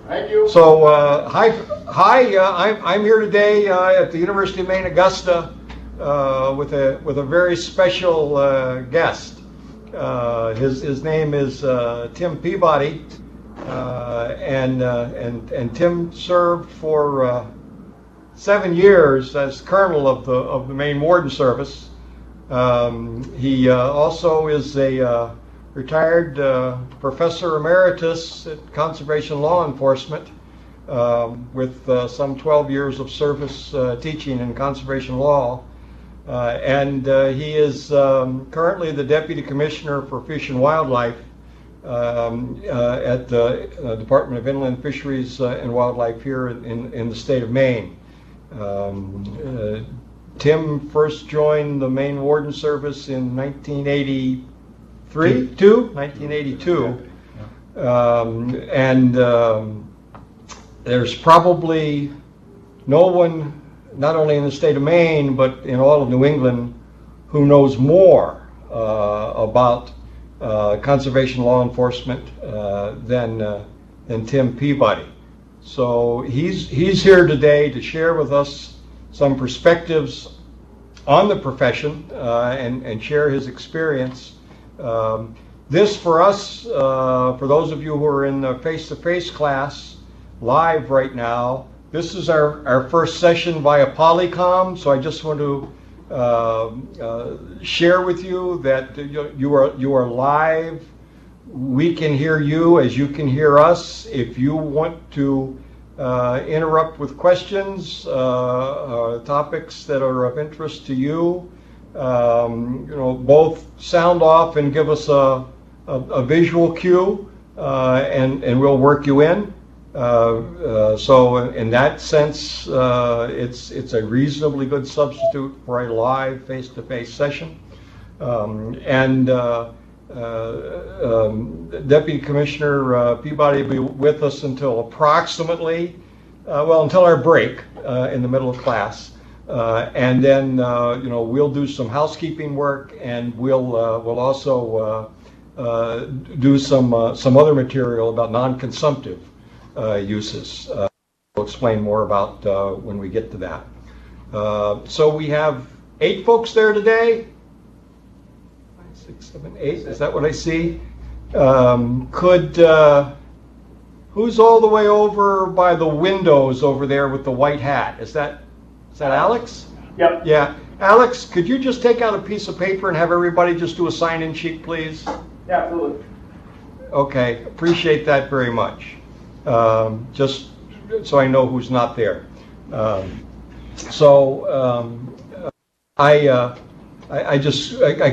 Thank you. So, hi. I'm here today at the University of Maine, Augusta, with a very special guest. His name is Tim Peabody, and Tim served for 7 years as Colonel of the Maine Warden Service. He also is a retired Professor Emeritus at Conservation Law Enforcement, with some 12 years of service teaching in conservation law. And he is currently the Deputy Commissioner for Fish and Wildlife at the Department of Inland Fisheries and Wildlife here in the state of Maine. Tim first joined the Maine Warden Service in 1982. There's probably no one, not only in the state of Maine, but in all of New England, who knows more about conservation law enforcement than Tim Peabody. So he's here today to share with us some perspectives on the profession and share his experience. This for us, for those of you who are in the face-to-face class live right now, this is our first session via Polycom, so I just want to share with you that you are live. We can hear you as you can hear us. If you want to interrupt with questions, topics that are of interest to you, both sound off and give us a visual cue, and we'll work you in. So in that sense, it's a reasonably good substitute for a live face-to-face session. Deputy Commissioner Peabody will be with us until approximately, until our break in the middle of class. And then we'll do some housekeeping work, and we'll also do some other material about non-consumptive uses. We'll explain more about when we get to that. So we have 8 folks there today. 5, 6, 7, 8. Is that what I see? Who's all the way over by the windows over there with the white hat? Is that Alex? Yep. Yeah. Alex, could you just take out a piece of paper and have everybody just do a sign-in sheet, please? Yeah, absolutely. Okay, appreciate that very much. Just so I know who's not there. I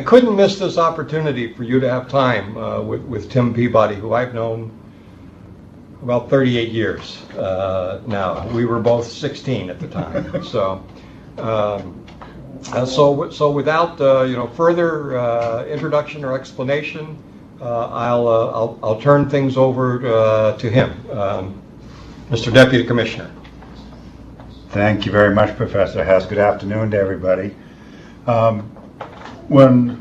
couldn't miss this opportunity for you to have time with Tim Peabody, who I've known about 38 years now. We were both 16 at the time. So without further introduction or explanation, I'll turn things over to him, Mr. Deputy Commissioner. Thank you very much, Professor Hess. Good afternoon to everybody. When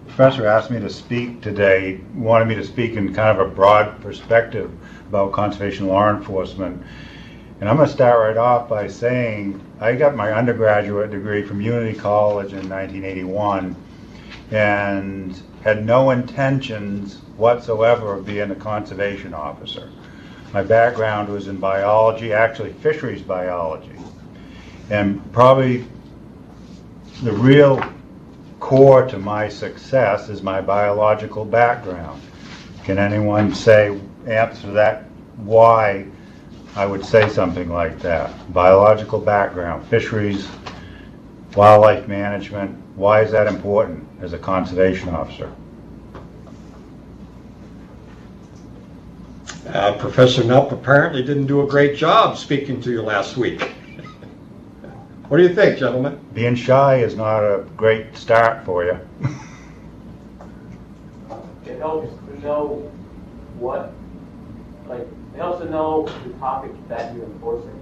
Professor asked me to speak today, wanted me to speak in kind of a broad perspective about conservation law enforcement. And I'm going to start right off by saying I got my undergraduate degree from Unity College in 1981 and had no intentions whatsoever of being a conservation officer. My background was in biology, actually fisheries biology. And probably the real core to my success is my biological background. Can anyone answer that why I would say something like that? Biological background, fisheries, wildlife management, why is that important as a conservation officer? Professor Nupp apparently didn't do a great job speaking to you last week. What do you think, gentlemen? Being shy is not a great start for you. It helps to know it helps to know the topic that you're enforcing.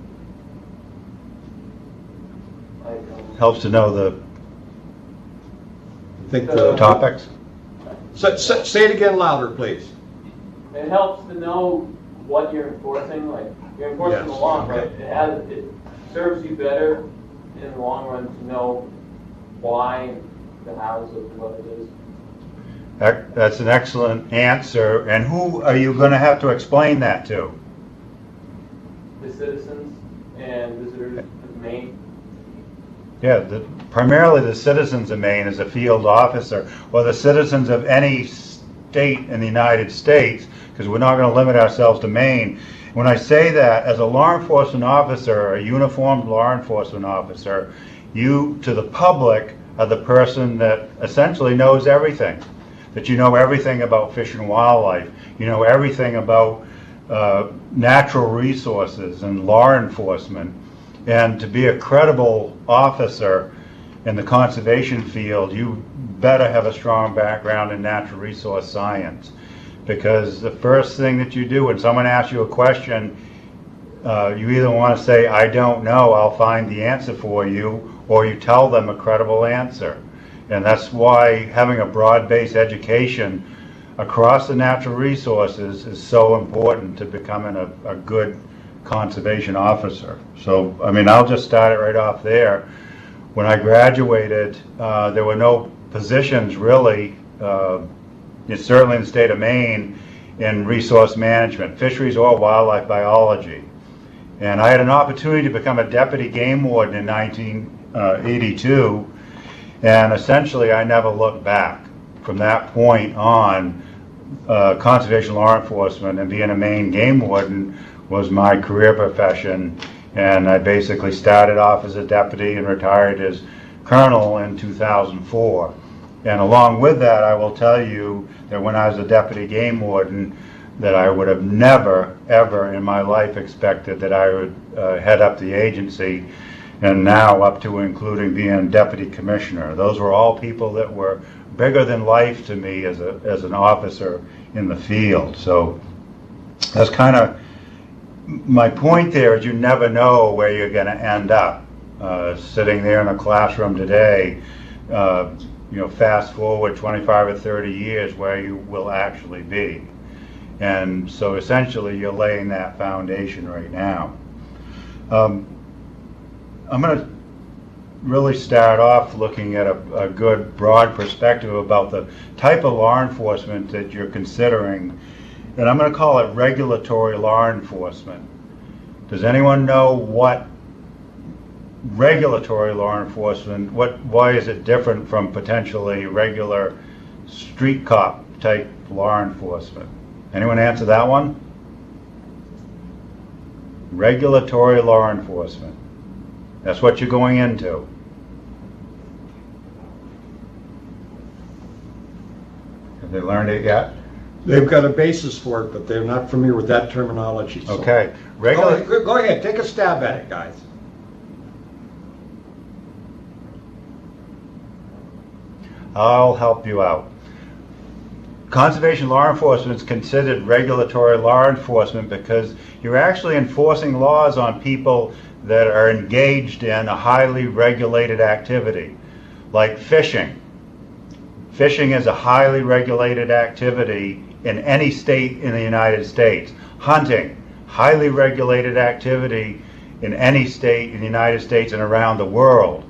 Helps to know the topics. Say it again louder, please. It helps to know what you're enforcing, like, you're enforcing the Yes, law, okay. but it serves you better in the long run to know why, the hows of what it is. That's an excellent answer. And who are you going to have to explain that to? The citizens and visitors of Maine. Yeah, primarily the citizens of Maine as a field officer, or the citizens of any state in the United States, because we're not going to limit ourselves to Maine. When I say that, as a law enforcement officer, a uniformed law enforcement officer, you, to the public, are the person that essentially knows everything. That you know everything about fish and wildlife, you know everything about natural resources and law enforcement. And to be a credible officer in the conservation field, you better have a strong background in natural resource science. Because the first thing that you do when someone asks you a question, you either want to say, I don't know, I'll find the answer for you, or you tell them a credible answer. And that's why having a broad-based education across the natural resources is so important to becoming a good conservation officer. So, I mean, I'll just start it right off there. When I graduated, there were no positions really, certainly in the state of Maine, in resource management, fisheries or wildlife biology. And I had an opportunity to become a deputy game warden in 1982, and essentially I never looked back. From that point on, conservation law enforcement and being a Maine game warden was my career profession, and I basically started off as a deputy and retired as colonel in 2004. And along with that, I will tell you that when I was a deputy game warden, that I would have never, ever in my life expected that I would head up the agency, and now up to including being deputy commissioner. Those were all people that were bigger than life to me as an officer in the field. So that's kind of my point there, is you never know where you're going to end up. Sitting there in a classroom today, fast forward 25 or 30 years where you will actually be. And so essentially you're laying that foundation right now. I'm going to really start off looking at a good broad perspective about the type of law enforcement that you're considering, and I'm going to call it regulatory law enforcement. Does anyone know what regulatory law enforcement, why is it different from potentially regular street cop type law enforcement? Anyone answer that one? Regulatory law enforcement. That's what you're going into. Have they learned it yet? They've got a basis for it, but they're not familiar with that terminology. So. Okay. Go ahead, take a stab at it, guys. I'll help you out. Conservation law enforcement is considered regulatory law enforcement because you're actually enforcing laws on people that are engaged in a highly regulated activity, like fishing. Fishing is a highly regulated activity in any state in the United States. Hunting, highly regulated activity in any state in the United States and around the world.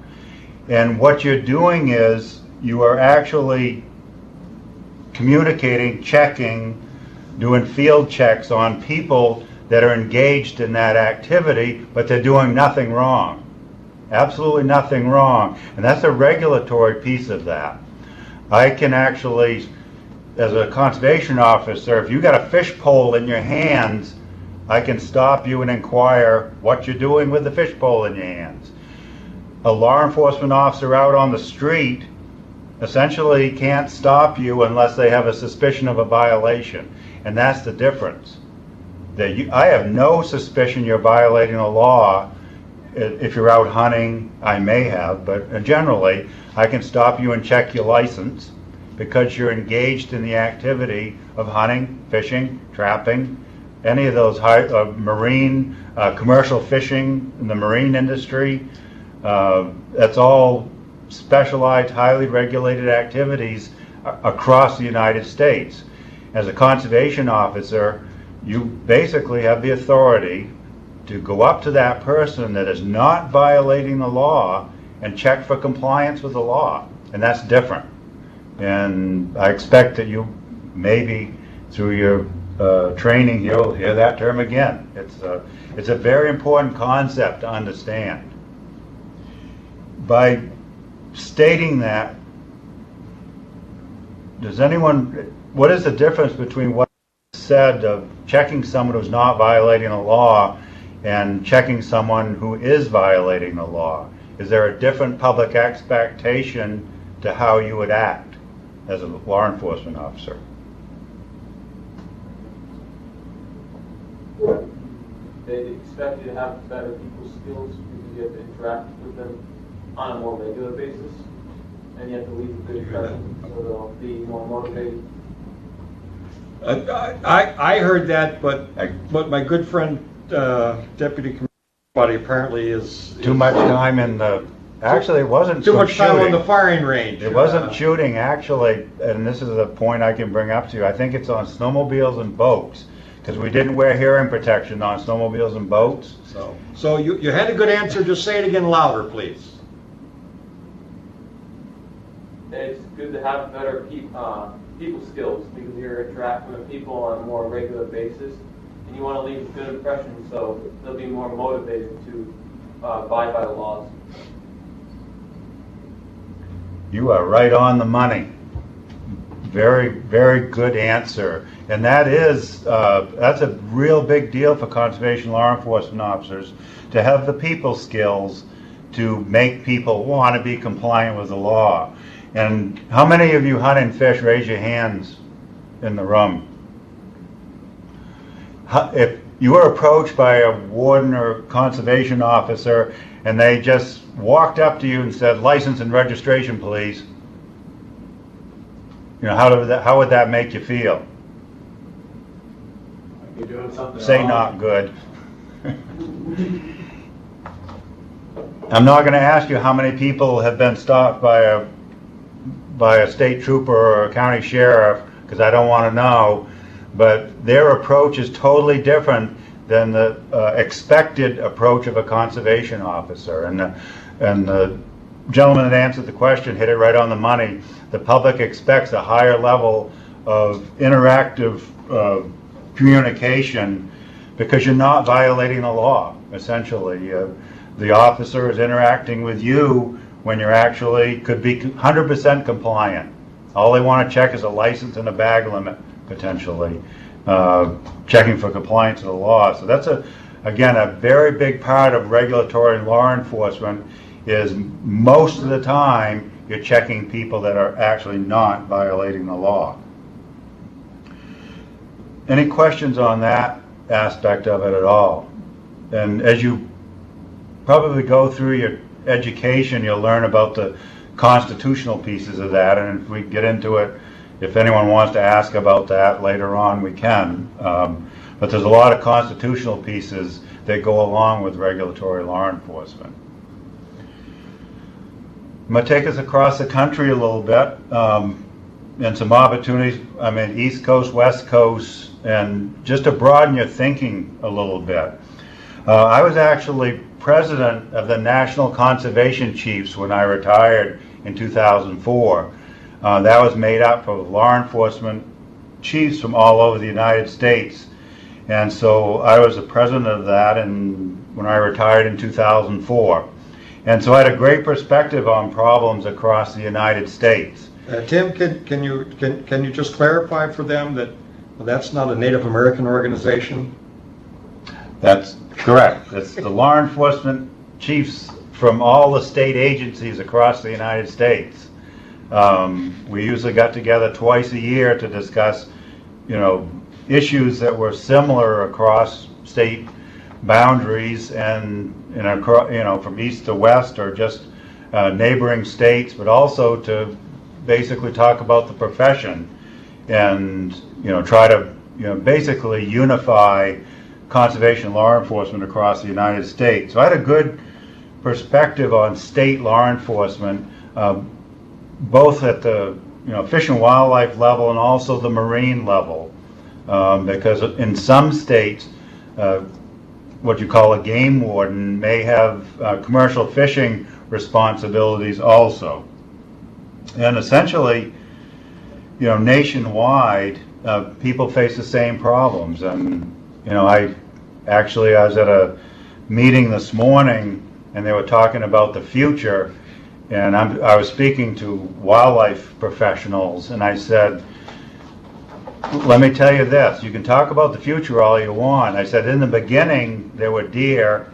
And what you're doing is you are actually communicating, checking, doing field checks on people that are engaged in that activity, but they're doing nothing wrong. Absolutely nothing wrong. And that's a regulatory piece of that. I can actually, as a conservation officer, if you got a fish pole in your hands, I can stop you and inquire what you're doing with the fish pole in your hands. A law enforcement officer out on the street essentially can't stop you unless they have a suspicion of a violation. And that's the difference. I have no suspicion you're violating the law. If you're out hunting, I may have, but generally I can stop you and check your license because you're engaged in the activity of hunting, fishing, trapping, any of those marine, commercial fishing in the marine industry. That's all specialized, highly regulated activities across the United States. As a conservation officer, you basically have the authority to go up to that person that is not violating the law and check for compliance with the law. And that's different. And I expect that you maybe through your training you'll hear that term again. It's a very important concept to understand. By stating that, what is the difference between what is said of checking someone who's not violating the law and checking someone who is violating the law? Is there a different public expectation to how you would act as a law enforcement officer? They expect you to have better people skills because you have to interact with them on a more regular basis, and you have to leave a good impression, so they'll be more motivated. I heard that, but my good friend Deputy Commissioner Peabody apparently is Too much time in the. Actually, it wasn't too much time shooting. on the firing range. It wasn't shooting, actually, and this is a point I can bring up to you. I think it's on snowmobiles and boats, because we didn't wear hearing protection on snowmobiles and boats. So you had a good answer. Just say it again louder, please. It's good to have better people skills because you're interacting with people on a more regular basis, and you want to leave a good impression, so they'll be more motivated to abide by the laws. You are right on the money. Very, very good answer. And that's a real big deal for conservation law enforcement officers, to have the people skills to make people want to be compliant with the law. And how many of you hunt and fish? Raise your hands in the room. If you were approached by a warden or conservation officer and they just walked up to you and said, "License and registration, please," how would that make you feel? You're doing something Say wrong. not good. I'm not going to ask you how many people have been stopped by a state trooper or a county sheriff, because I don't want to know, but their approach is totally different than the expected approach of a conservation officer. And the gentleman that answered the question hit it right on the money. The public expects a higher level of interactive communication because you're not violating the law, essentially. The officer is interacting with you when you're actually could be 100% compliant. All they want to check is a license and a bag limit, potentially, checking for compliance with the law. So that's, again, a very big part of regulatory law enforcement is most of the time you're checking people that are actually not violating the law. Any questions on that aspect of it at all? And as you probably go through your education, you'll learn about the constitutional pieces of that, and if we get into it, if anyone wants to ask about that later on, we can. But there's a lot of constitutional pieces that go along with regulatory law enforcement. I'm going to take us across the country a little bit, and some opportunities. I mean, East Coast, West Coast, and just to broaden your thinking a little bit. I was actually president of the National Conservation Chiefs when I retired in 2004. That was made up of law enforcement chiefs from all over the United States. And so I was the president of that when I retired in 2004. And so I had a great perspective on problems across the United States. Tim, can you just clarify for them that that's not a Native American organization? That's correct. It's the law enforcement chiefs from all the state agencies across the United States. We usually got together twice a year to discuss, issues that were similar across state boundaries and, from east to west or just neighboring states, but also to basically talk about the profession and, try to, basically unify conservation law enforcement across the United States. So I had a good perspective on state law enforcement, both at the Fish and Wildlife level and also the marine level. because in some states, what you call a game warden may have commercial fishing responsibilities also. And essentially, nationwide, people face the same problems. And, I was at a meeting this morning and they were talking about the future, and I was speaking to wildlife professionals, and I said, let me tell you this, you can talk about the future all you want. I said, in the beginning, there were deer,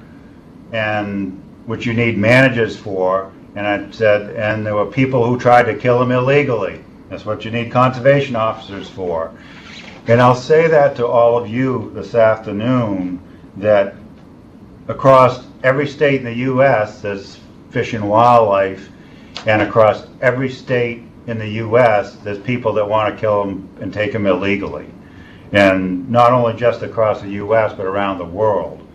and which you need managers for, and I said, and there were people who tried to kill them illegally. That's what you need conservation officers for. And I'll say that to all of you this afternoon, that across every state in the U.S. there's fish and wildlife, and across every state in the U.S. there's people that want to kill them and take them illegally. And not only just across the U.S. but around the world.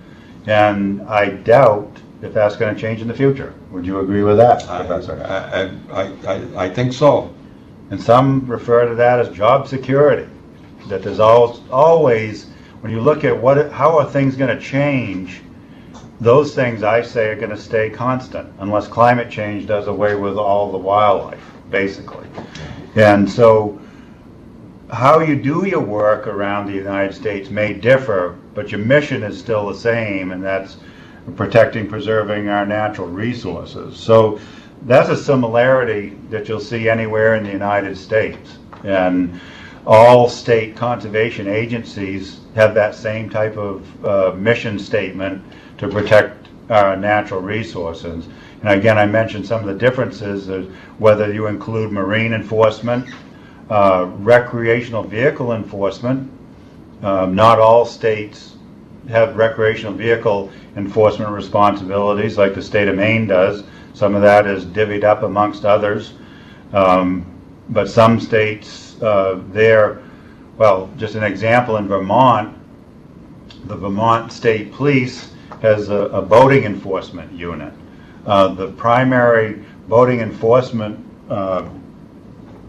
And I doubt if that's going to change in the future. Would you agree with that, Professor? I think so. And some refer to that as job security. That there's always, when you look at how are things going to change, those things I say are going to stay constant unless climate change does away with all the wildlife, basically. And so how you do your work around the United States may differ, but your mission is still the same, and that's protecting, preserving our natural resources. So that's a similarity that you'll see anywhere in the United States. And all state conservation agencies have that same type of mission statement to protect our natural resources. And again, I mentioned some of the differences, whether you include marine enforcement, recreational vehicle enforcement. Not all states have recreational vehicle enforcement responsibilities like the state of Maine does. Some of that is divvied up amongst others. But some states, just an example, in Vermont, the Vermont State Police has a boating enforcement unit. The primary boating enforcement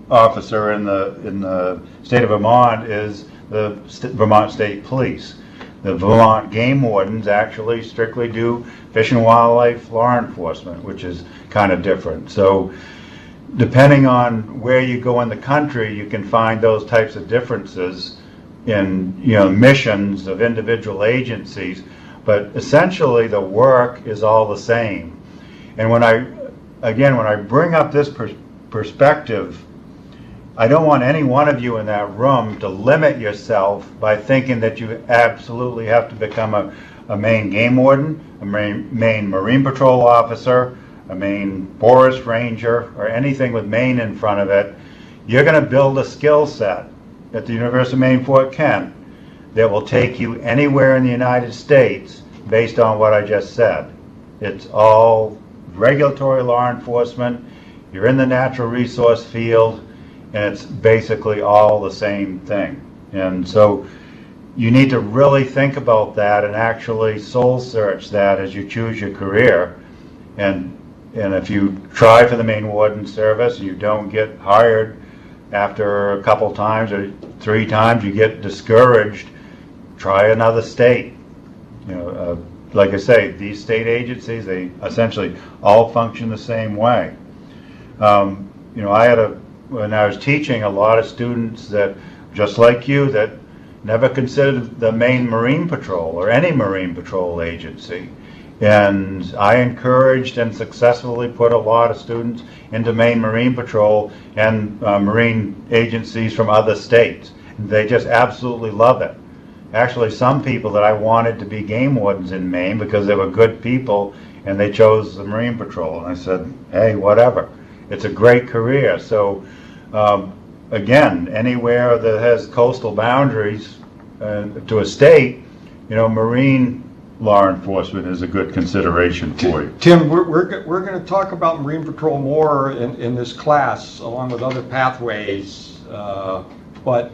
officer in the state of Vermont is the Vermont State Police. The Vermont game wardens actually strictly do fish and wildlife law enforcement, which is kind of different. So depending on where you go in the country, you can find those types of differences in missions of individual agencies, but essentially the work is all the same. And when I bring up this perspective, I don't want any one of you in that room to limit yourself by thinking that you absolutely have to become a Maine game warden, a Maine Marine Patrol officer, a Maine forest ranger, or anything with Maine in front of it. You're going to build a skill set at the University of Maine Fort Kent that will take you anywhere in the United States based on what I just said. It's all regulatory law enforcement. You're in the natural resource field, and it's basically all the same thing. And so you need to really think about that and actually soul search that as you choose your career. And if you try for the Maine Warden Service, you don't get hired after a couple times or 3 times, you get discouraged, try another state. Like I say, these state agencies, they essentially all function the same way. When I was teaching, a lot of students that, just like you, that never considered the Maine Marine Patrol or any Marine Patrol agency. And I encouraged and successfully put a lot of students into Maine Marine Patrol and marine agencies from other states. They just absolutely love it. Actually, some people that I wanted to be game wardens in Maine because they were good people, and they chose the Marine Patrol. And I said, hey, whatever. It's a great career. So, again, anywhere that has coastal boundaries to a state, marine law enforcement is a good consideration for you. Tim, we're going to talk about Marine Patrol more in this class, along with other pathways. But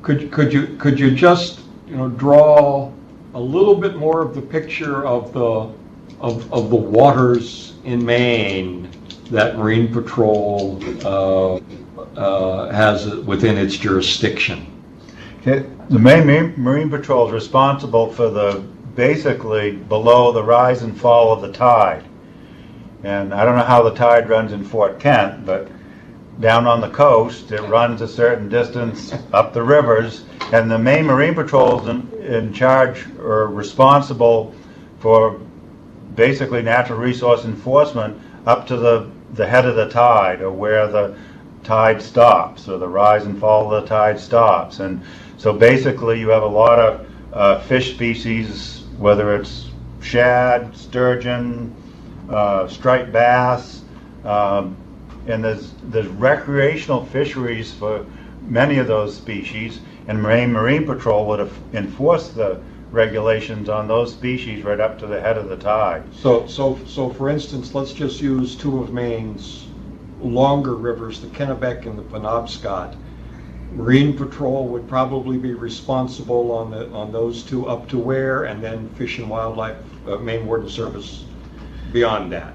could you just draw a little bit more of the picture of the waters in Maine that Marine Patrol has within its jurisdiction? Okay, the Maine Marine Patrol is responsible for basically below the rise and fall of the tide. And I don't know how the tide runs in Fort Kent, but down on the coast, it runs a certain distance up the rivers, and the Maine Marine Patrol is in charge or responsible for basically natural resource enforcement up to the head of the tide, or where the tide stops, or the rise and fall of the tide stops. And so basically you have a lot of fish species, whether it's shad, sturgeon, striped bass, and there's recreational fisheries for many of those species, and Marine Patrol would enforce the regulations on those species right up to the head of the tide. So for instance, let's just use two of Maine's longer rivers, the Kennebec and the Penobscot. Marine Patrol would probably be responsible on those two up to where, and then Fish and Wildlife, Maine Warden Service beyond that.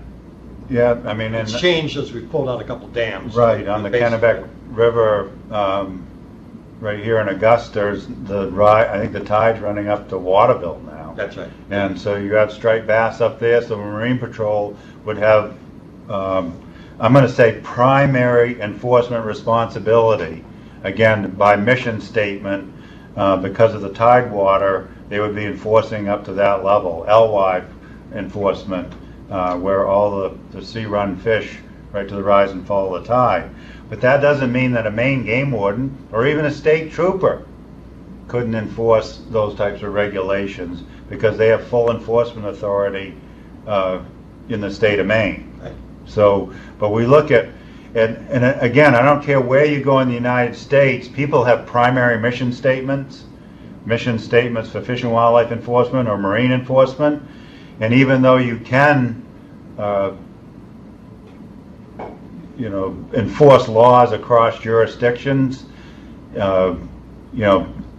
Yeah, I mean, It's changed as we've pulled out a couple dams. Right, on the Kennebec River, right here in Augusta, I think the tide's running up to Waterville now. That's right. And so you have striped bass up there, so Marine Patrol would have, I'm going to say, primary enforcement responsibility. Again, by mission statement, because of the tide water, they would be enforcing up to that level, L-wide enforcement, where all the sea-run fish right to the rise and fall of the tide. But that doesn't mean that a Maine game warden or even a state trooper couldn't enforce those types of regulations, because they have full enforcement authority in the state of Maine. Right. So, but we look at, and again, I don't care where you go in the United States, people have primary mission statements for fish and wildlife enforcement or marine enforcement. And even though you can, enforce laws across jurisdictions,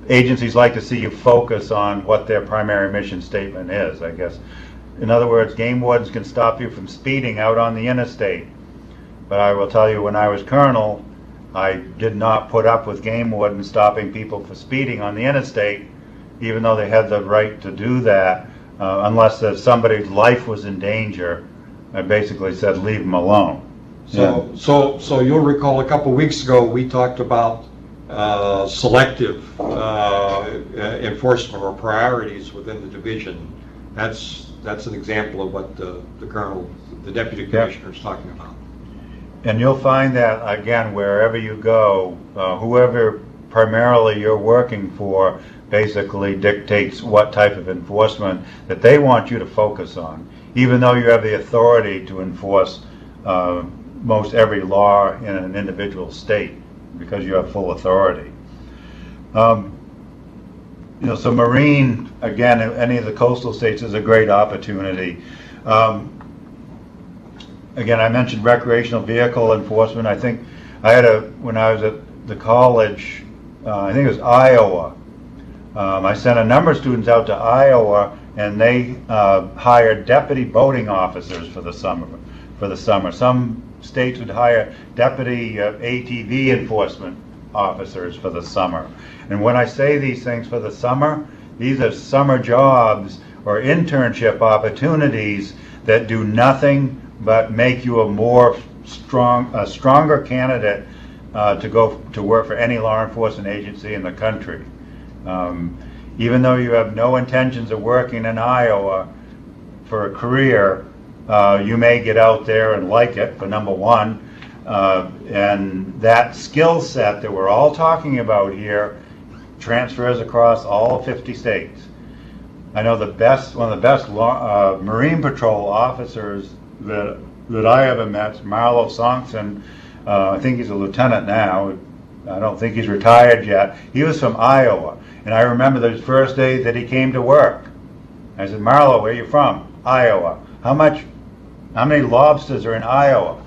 agencies like to see you focus on what their primary mission statement is, I guess. In other words, game wardens can stop you from speeding out on the interstate. But I will tell you, when I was colonel, I did not put up with game wardens stopping people for speeding on the interstate, even though they had the right to do that. Unless somebody's life was in danger, I basically said leave them alone. So you'll recall a couple weeks ago we talked about selective enforcement or priorities within the division. That's an example of what the colonel, the deputy commissioner, is talking about. And you'll find that again wherever you go, whoever primarily you're working for basically dictates what type of enforcement that they want you to focus on, even though you have the authority to enforce most every law in an individual state, because you have full authority. So marine, again, any of the coastal states is a great opportunity. Again, I mentioned recreational vehicle enforcement. I think I had when I was at the college, I think it was Iowa, I sent a number of students out to Iowa, and they hired deputy boating officers for the summer. Some states would hire deputy ATV enforcement officers for the summer. And when I say these things for the summer, these are summer jobs or internship opportunities that do nothing but make you a stronger candidate to go to work for any law enforcement agency in the country. Even though you have no intentions of working in Iowa for a career, you may get out there and like it, for number one. And that skill set that we're all talking about here transfers across all 50 states. I know one of the best Marine Patrol officers that I ever met is Marlo Sonkson. I think he's a lieutenant now. I don't think he's retired yet. He was from Iowa. And I remember the first day that he came to work. I said, Marlo, where are you from? Iowa. How many lobsters are in Iowa?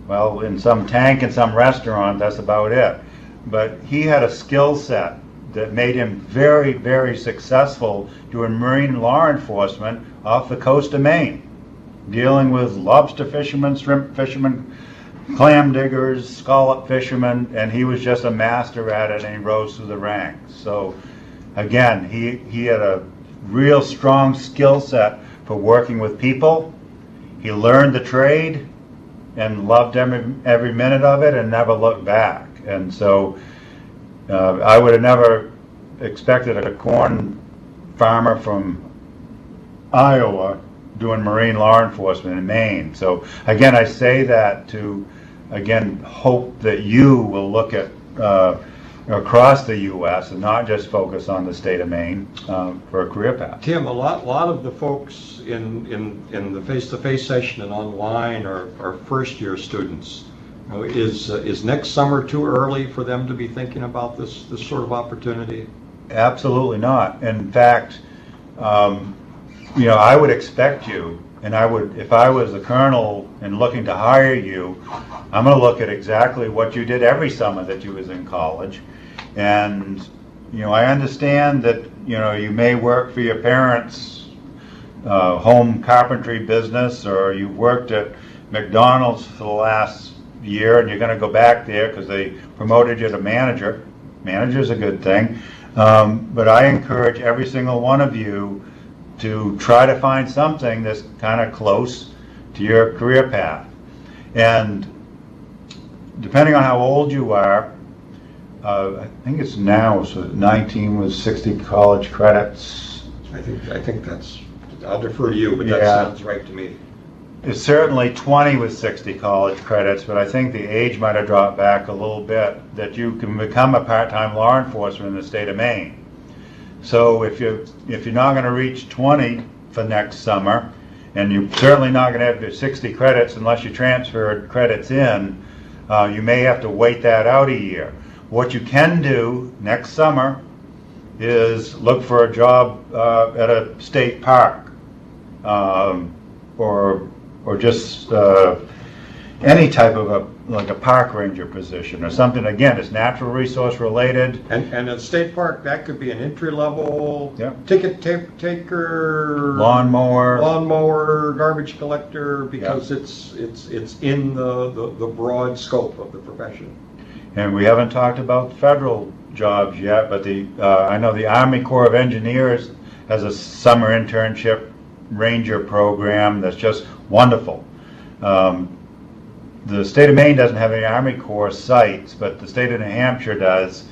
Well, in some tank in some restaurant, that's about it. But he had a skill set that made him very, very successful doing marine law enforcement off the coast of Maine, dealing with lobster fishermen, shrimp fishermen, clam diggers, scallop fishermen, and he was just a master at it, and he rose through the ranks. So again, he had a real strong skill set for working with people. He learned the trade and loved every minute of it and never looked back. And so I would have never expected a corn farmer from Iowa doing marine law enforcement in Maine. So again, I say that to, again, hope that you will look at across the U.S. and not just focus on the state of Maine for a career path. Tim, a lot of the folks in the face-to-face session and online are first-year students. Is next summer too early for them to be thinking about this sort of opportunity? Absolutely not. In fact, I would expect you, and I would, if I was the colonel and looking to hire you, I'm going to look at exactly what you did every summer that you was in college. And, I understand that, you may work for your parents' home carpentry business, or you worked at McDonald's for the last year and you're going to go back there because they promoted you to manager. Manager's a good thing. But I encourage every single one of you to try to find something that's kind of close to your career path. And depending on how old you are, I think it's now, so 19 with 60 college credits. I think that's, I'll defer to you, but that sounds right to me. It's certainly 20 with 60 college credits, but I think the age might have dropped back a little bit, that you can become a part-time law enforcement in the state of Maine. So if you're not going to reach 20 for next summer, and you're certainly not going to have your 60 credits unless you transfer credits in, you may have to wait that out a year. What you can do next summer is look for a job at a state park, or just any type of like a park ranger position or something. Again, it's natural resource related. And a state park, that could be an entry level ticket taker, lawnmower, garbage collector, because it's in the broad scope of the profession. And we haven't talked about federal jobs yet, but I know the Army Corps of Engineers has a summer internship ranger program that's just wonderful. The state of Maine doesn't have any Army Corps sites, but the state of New Hampshire does,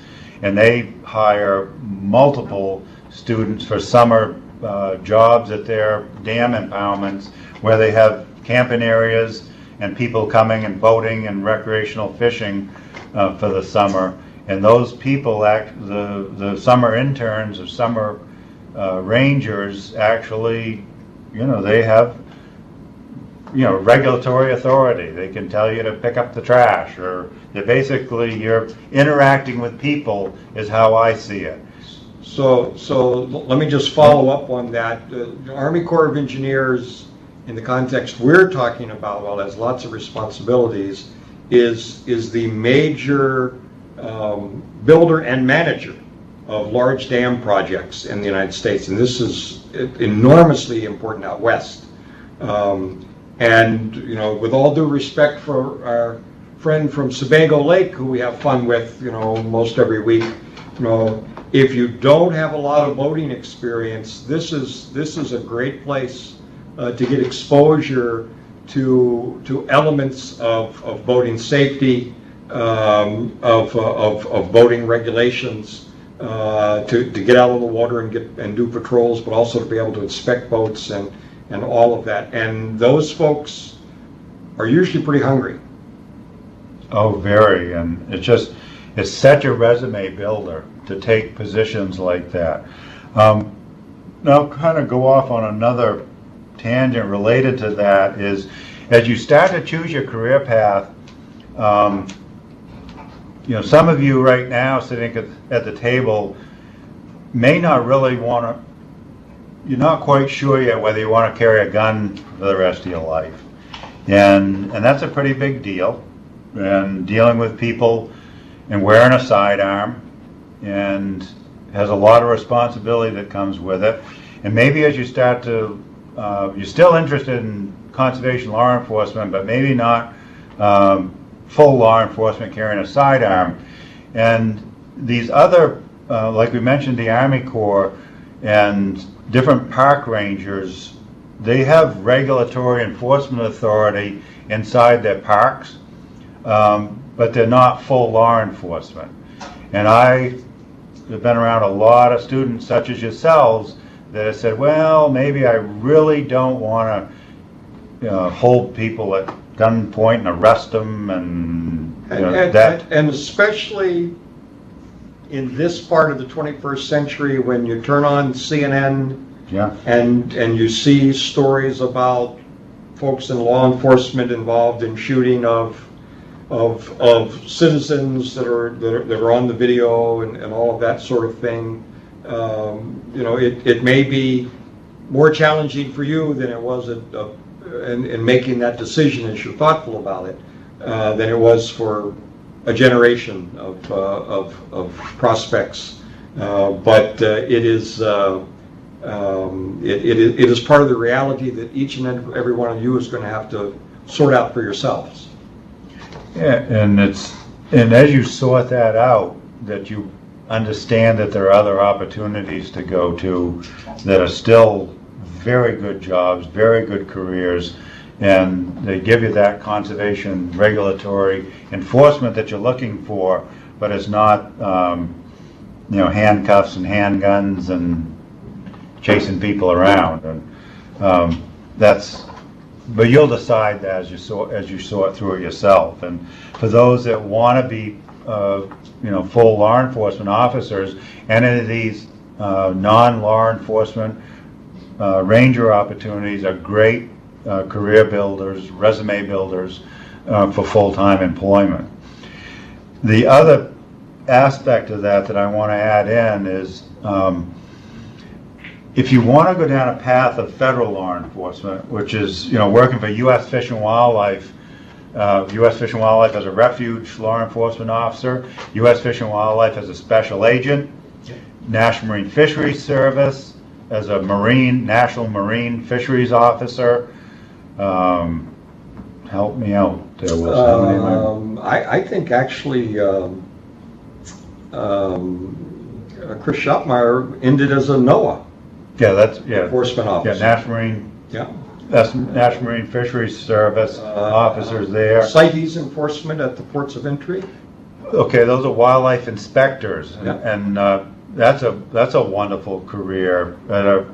and they hire multiple students for summer jobs at their dam impoundments, where they have camping areas and people coming and boating and recreational fishing for the summer. And those people, the summer interns or summer rangers, actually, they have regulatory authority. They can tell you to pick up the trash, or you're interacting with people, is how I see it. So let me just follow up on that. The Army Corps of Engineers, in the context we're talking about, while it has lots of responsibilities, is the major builder and manager of large dam projects in the United States, and this is enormously important out west. And with all due respect for our friend from Sebago Lake, who we have fun with, most every week, if you don't have a lot of boating experience, this is a great place to get exposure to elements of boating safety, of boating regulations, to get out of the water and do patrols, but also to be able to inspect boats and all of that. And those folks are usually pretty hungry. Oh, very. And it's such a resume builder to take positions like that. Now, I'll kind of go off on another tangent related to that. Is as you start to choose your career path, some of you right now sitting at the table may not really want to, you're not quite sure yet whether you want to carry a gun for the rest of your life. And that's a pretty big deal. And dealing with people and wearing a sidearm, and has a lot of responsibility that comes with it. And maybe as you start to, you're still interested in conservation law enforcement, but maybe not full law enforcement carrying a sidearm. And these other, like we mentioned, the Army Corps and different park rangers, they have regulatory enforcement authority inside their parks, but they're not full law enforcement. And I have been around a lot of students such as yourselves that have said, well, maybe I really don't want to hold people at gunpoint and arrest them and especially in this part of the 21st century when you turn on CNN and you see stories about folks in law enforcement involved in shooting of citizens that are on the video and all of that sort of thing. It may be more challenging for you than it was in making that decision as you're thoughtful about it than it was for a generation of prospects. But it is part of the reality that each and every one of you is going to have to sort out for yourselves. Yeah, and as you sort that out, that you understand that there are other opportunities to go to that are still very good jobs, very good careers, and they give you that conservation regulatory enforcement that you're looking for, but it's not handcuffs and handguns and chasing people around. And but you'll decide that as you sort through it yourself. And for those that want to be full law enforcement officers, any of these non-law enforcement ranger opportunities are great career builders, resume builders for full-time employment. The other aspect of that I want to add in is if you want to go down a path of federal law enforcement, which is working for U.S. Fish and Wildlife, U.S. Fish and Wildlife as a refuge law enforcement officer, U.S. Fish and Wildlife as a special agent, National Marine Fisheries Service as a National Marine Fisheries Officer. Help me out there, Wilson. I think actually Chris Schottmeyer ended as a NOAA enforcement officer. Yeah, National Marine. Yeah. That's National Marine Fisheries Service officers there. CITES enforcement at the ports of entry. Okay, those are wildlife inspectors, and that's a wonderful career. At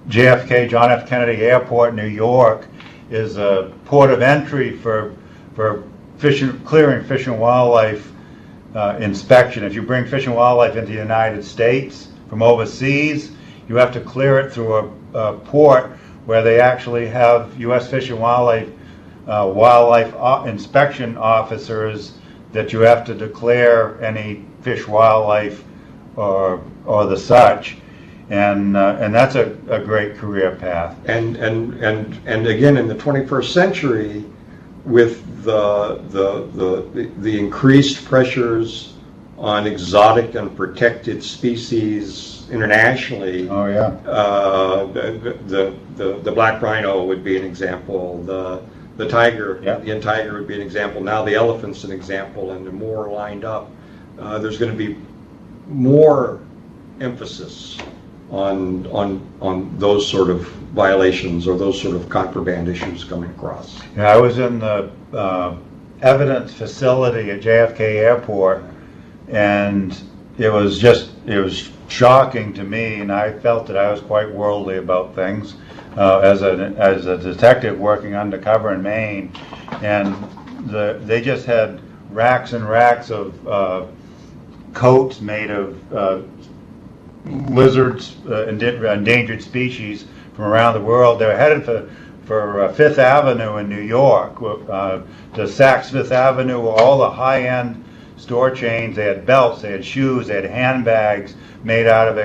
JFK, John F. Kennedy Airport, New York, is a port of entry for clearing fish and wildlife inspection. If you bring fish and wildlife into the United States from overseas, you have to clear it through a port where they actually have U.S. Fish and Wildlife inspection officers that you have to declare any fish, wildlife, or the such, and that's a great career path. And again, in the 21st century, with the increased pressures on exotic and protected species internationally. Oh yeah. The black rhino would be an example. The tiger, the Indian tiger would be an example. Now the elephant's an example, and the more lined up. There's going to be more emphasis on those sort of violations or those sort of contraband issues coming across. Yeah, I was in the evidence facility at JFK Airport, and it was shocking to me, and I felt that I was quite worldly about things as a detective working undercover in Maine, and they just had racks and racks of coats made of lizards, endangered species from around the world. They were headed for Fifth Avenue in New York, to Saks Fifth Avenue, where all the high-end store chains. They had belts, they had shoes, they had handbags made out of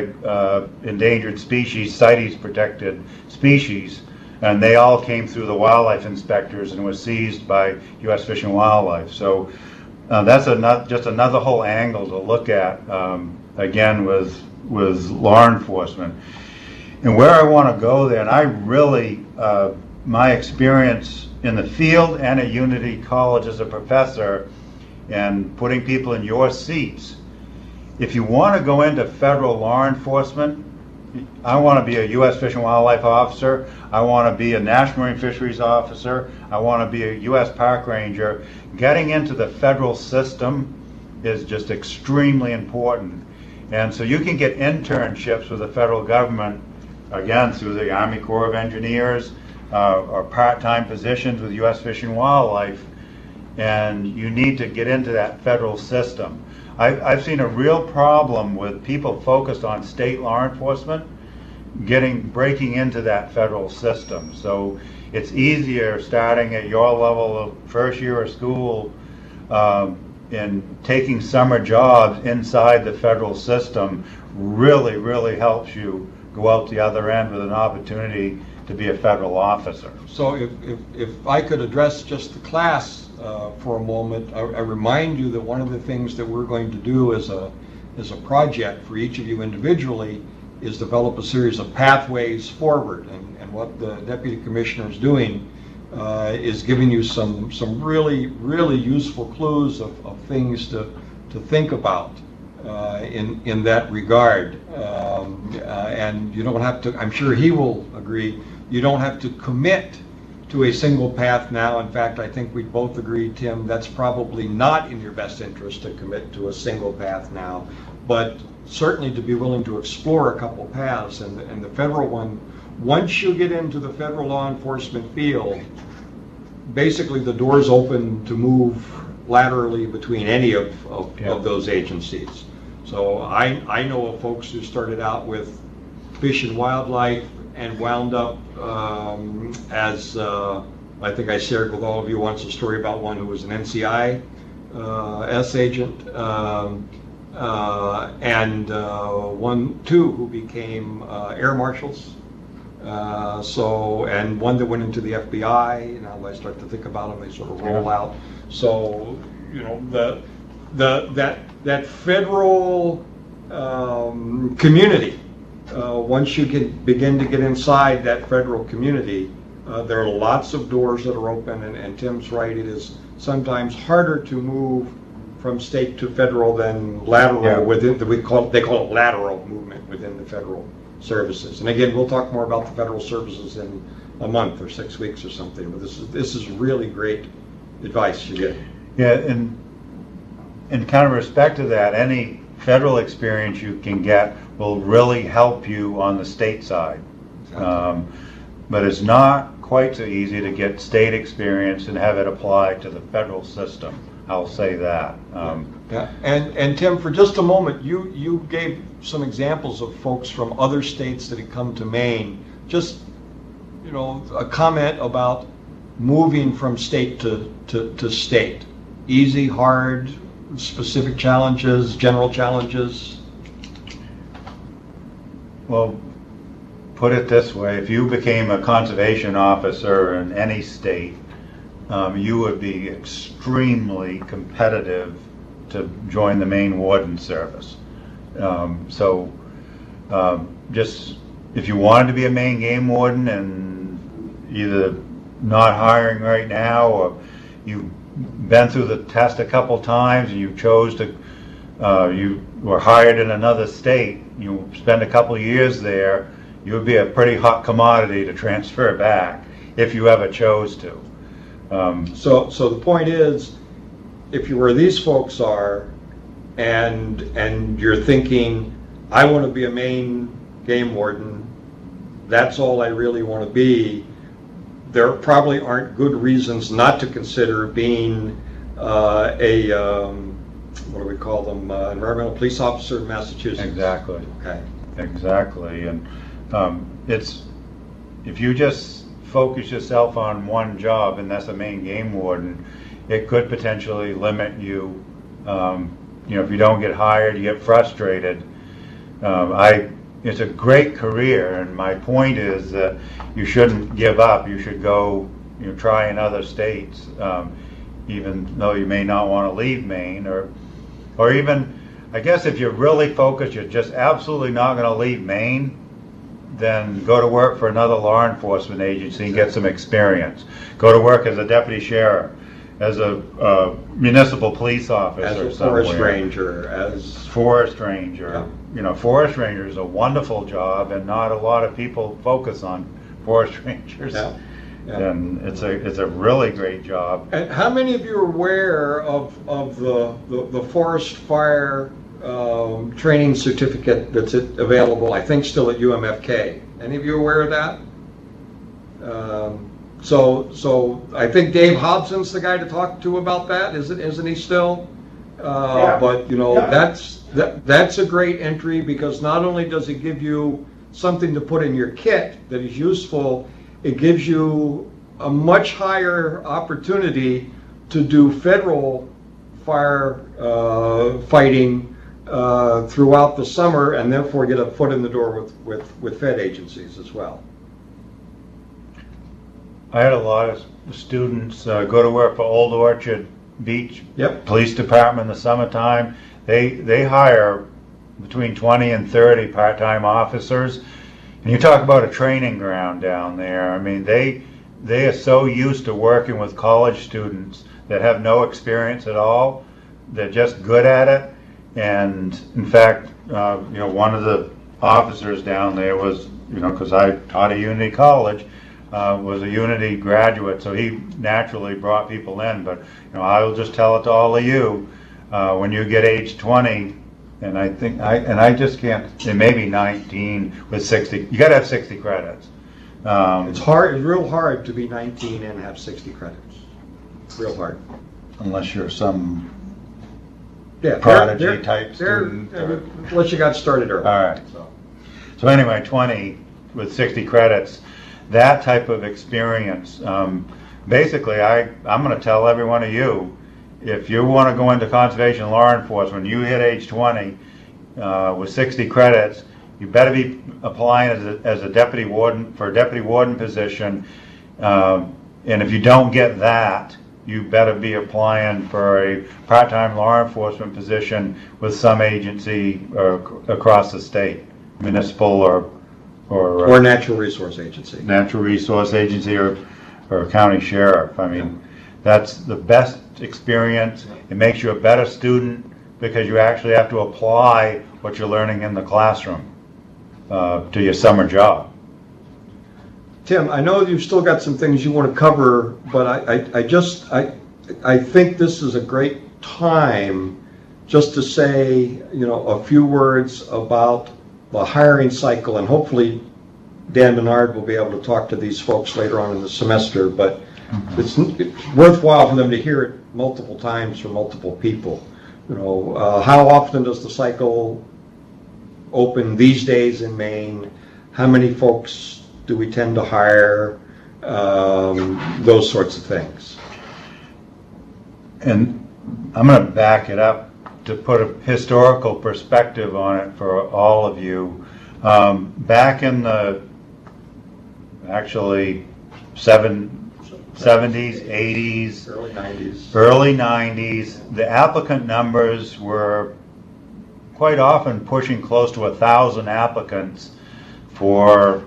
endangered species, CITES protected species, and they all came through the wildlife inspectors and were seized by U.S. Fish and Wildlife. So that's just another whole angle to look at, again, with law enforcement. And where I want to go there, and I really, my experience in the field and at Unity College as a professor and putting people in your seats. If you want to go into federal law enforcement, I want to be a U.S. Fish and Wildlife officer, I want to be a National Marine Fisheries officer, I want to be a U.S. Park Ranger. Getting into the federal system is just extremely important. And so you can get internships with the federal government, again, through the Army Corps of Engineers, or part-time positions with U.S. Fish and Wildlife, and you need to get into that federal system. I've seen a real problem with people focused on state law enforcement breaking into that federal system. So it's easier starting at your level of first year of school and taking summer jobs inside the federal system really helps you go out the other end with an opportunity to be a federal officer. So if I could address just the class for a moment, I remind you that one of the things that we're going to do as a project for each of you individually is develop a series of pathways forward. And what the Deputy Commissioner is doing is giving you some really useful clues of things to think about in that regard. And you don't have to, I'm sure he will agree, you don't have to commit to a single path now. In fact, I think we both agree, Tim, that's probably not in your best interest to commit to a single path now, but certainly to be willing to explore a couple paths. And the federal one, once you get into the federal law enforcement field, basically the door's open to move laterally between any of those agencies. So I know of folks who started out with Fish and Wildlife and wound up as, I think I shared with all of you once a story about one who was an NCIS agent, and two who became air marshals. And one that went into the FBI. Now I start to think about them, they sort of roll out. So, you know, that federal community, once you can begin to get inside that federal community, there are lots of doors that are open, and Tim's right, it is sometimes harder to move from state to federal than lateral within they call it lateral movement within the federal services. And again, we'll talk more about the federal services in a month or 6 weeks or something, but this is really great advice you get. Yeah, and in kind of respect to that, any federal experience you can get will really help you on the state side. Exactly. But it's not quite so easy to get state experience and have it applied to the federal system. I'll say that. Yeah. And Tim, for just a moment, you gave some examples of folks from other states that had come to Maine. Just, you know, a comment about moving from state to state. Easy, hard, specific challenges, general challenges? Well, put it this way, if you became a conservation officer in any state, you would be extremely competitive to join the Maine Warden Service. Just if you wanted to be a Maine game warden and either not hiring right now, or you've been through the test a couple times and you chose to, you were hired in another state, you spend a couple years there, you would be a pretty hot commodity to transfer back if you ever chose to. So the point is, if you're where these folks are, and you're thinking, I want to be a Maine game warden, that's all I really want to be, there probably aren't good reasons not to consider being what do we call them, environmental police officer in Massachusetts. Exactly. Okay. Exactly. And it's, if you just focus yourself on one job, and that's a Maine game warden, it could potentially limit you. You know, if you don't get hired, you get frustrated. It's a great career, and my point is that you shouldn't give up. You should go, you know, try in other states, even though you may not want to leave Maine, or even, I guess if you're really focused, you're just absolutely not going to leave Maine, then go to work for another law enforcement agency and get some experience. Go to work as a deputy sheriff, as a municipal police officer, as a somewhere. forest ranger, as Forest ranger. Yeah. You know, forest ranger is a wonderful job, and not a lot of people focus on forest rangers. Yeah. Yeah. And it's a really great job. And how many of you are aware of the forest fire training certificate that's available, I think still at UMFK? Any of you aware of that? So I think Dave Hobson's the guy to talk to about that, isn't he still? Yeah. But you know, Yeah. that's a great entry, because not only does it give you something to put in your kit that is useful, it gives you a much higher opportunity to do federal fire fighting throughout the summer, and therefore get a foot in the door with Fed agencies as well. I had a lot of students go to work for Old Orchard Beach Yep. Police Department in the summertime. They hire between 20 and 30 part-time officers. And you talk about a training ground down there. I mean, they are so used to working with college students that have no experience at all. They're just good at it. And in fact, one of the officers down there was, because I taught at Unity College, was a Unity graduate, so he naturally brought people in. But I'll just tell it to all of you: when you get age 20, and I just can't. It may be 19 with 60. You got to have 60 credits. It's hard. It's real hard to be 19 and have 60 credits. Real hard. Unless you're some Yeah, prodigy type student. Unless you got started early. All right. So anyway, 20 with 60 credits. That type of experience. Basically, I'm going to tell every one of you, if you want to go into conservation law enforcement, you hit age 20 with 60 credits, you better be applying as a deputy warden for a deputy warden position. And if you don't get that, you better be applying for a part-time law enforcement position with some agency across the state, municipal or natural resource agency. Natural resource agency or county sheriff. I mean, that's the best experience. It makes you a better student because you actually have to apply what you're learning in the classroom to your summer job. Tim, I know you've still got some things you want to cover, but I think this is a great time just to say, a few words about the hiring cycle, and hopefully Dan Menard will be able to talk to these folks later on in the semester, but it's worthwhile for them to hear it multiple times from multiple people. How often does the cycle open these days in Maine? How many folks do we tend to hire? Those sorts of things. And I'm going to back it up to put a historical perspective on it for all of you. Back in the actually 70s, 80s, early 90s, the applicant numbers were quite often pushing close to 1,000 applicants for,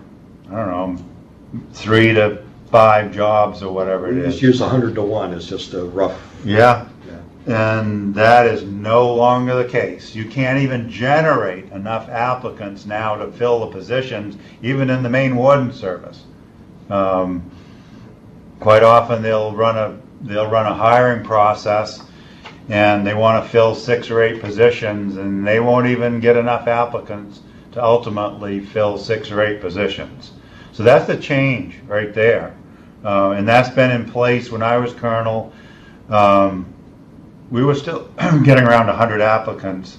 3 to 5 jobs or whatever it is. Just use 100 to 1 is just a rough. Yeah. And that is no longer the case. You can't even generate enough applicants now to fill the positions, even in the Maine Warden Service. Quite often they'll run a hiring process, and they want to fill 6 or 8 positions, and they won't even get enough applicants to ultimately fill 6 or 8 positions. So that's the change right there, and that's been in place when I was colonel. We were still getting around 100 applicants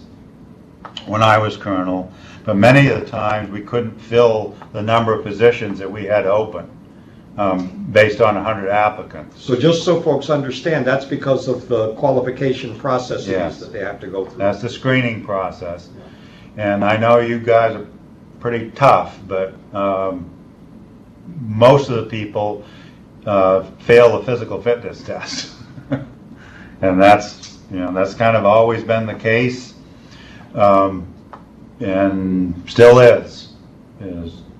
when I was colonel, but many of the times we couldn't fill the number of positions that we had open based on 100 applicants. So just so folks understand, that's because of the qualification processes Yes. that they have to go through. That's the screening process. And I know you guys are pretty tough, but most of the people fail the physical fitness test. And that's kind of always been the case, and still is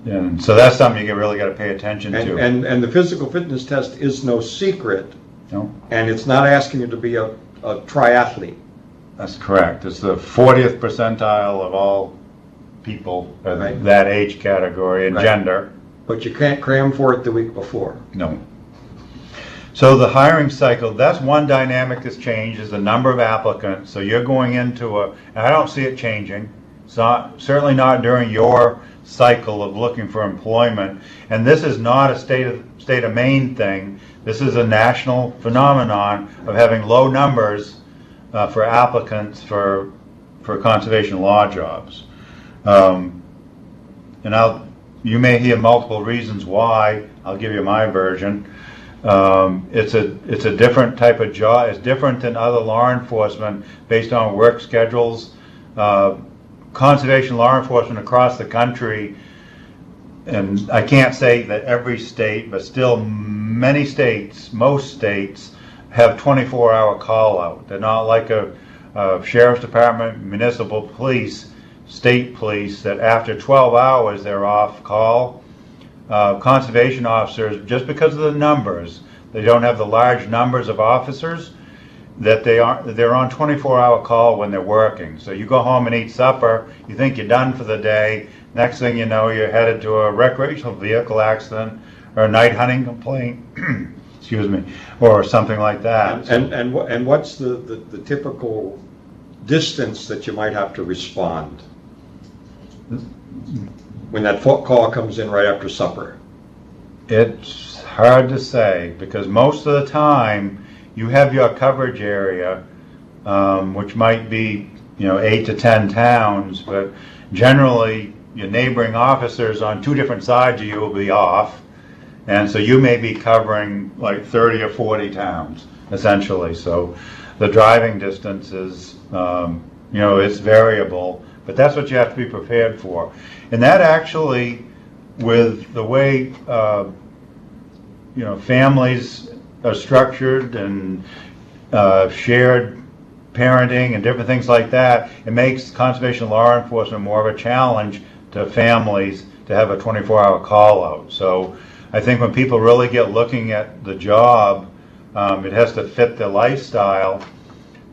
And so that's something you really got to pay attention to. And the physical fitness test is no secret, No, and it's not asking you to be a triathlete. that's correct. It's the 40th percentile of all people of Right. that age category and Right. gender. But you can't cram for it the week before. No. So the hiring cycle, that's one dynamic that's changed, is the number of applicants. So you're going into and I don't see it changing. It's not, certainly not during your cycle of looking for employment. And this is not a state of Maine thing. This is a national phenomenon of having low numbers for applicants for conservation law jobs. And you may hear multiple reasons why. I'll give you my version. It's a different type of job. It's different than other law enforcement based on work schedules. Conservation law enforcement across the country, and I can't say that every state, but still many states, most states, have 24-hour call out. They're not like a sheriff's department, municipal police, state police, that after 12 hours they're off call. Conservation officers, just because of the numbers, they don't have the large numbers of officers, that they're on 24-hour call when they're working. So you go home and eat supper, you think you're done for the day, next thing you know you're headed to a recreational vehicle accident or a night hunting complaint, excuse me, or something like that. And what's the typical distance that you might have to respond when that phone call comes in right after supper? It's hard to say, because most of the time you have your coverage area, which might be 8 to 10 towns, but generally your neighboring officers on two different sides of you will be off, and so you may be covering like 30 or 40 towns essentially. So the driving distance is it's variable, but that's what you have to be prepared for. And that actually, with the way families are structured and shared parenting and different things like that, it makes conservation law enforcement more of a challenge to families to have a 24-hour call out. So I think when people really get looking at the job, it has to fit their lifestyle,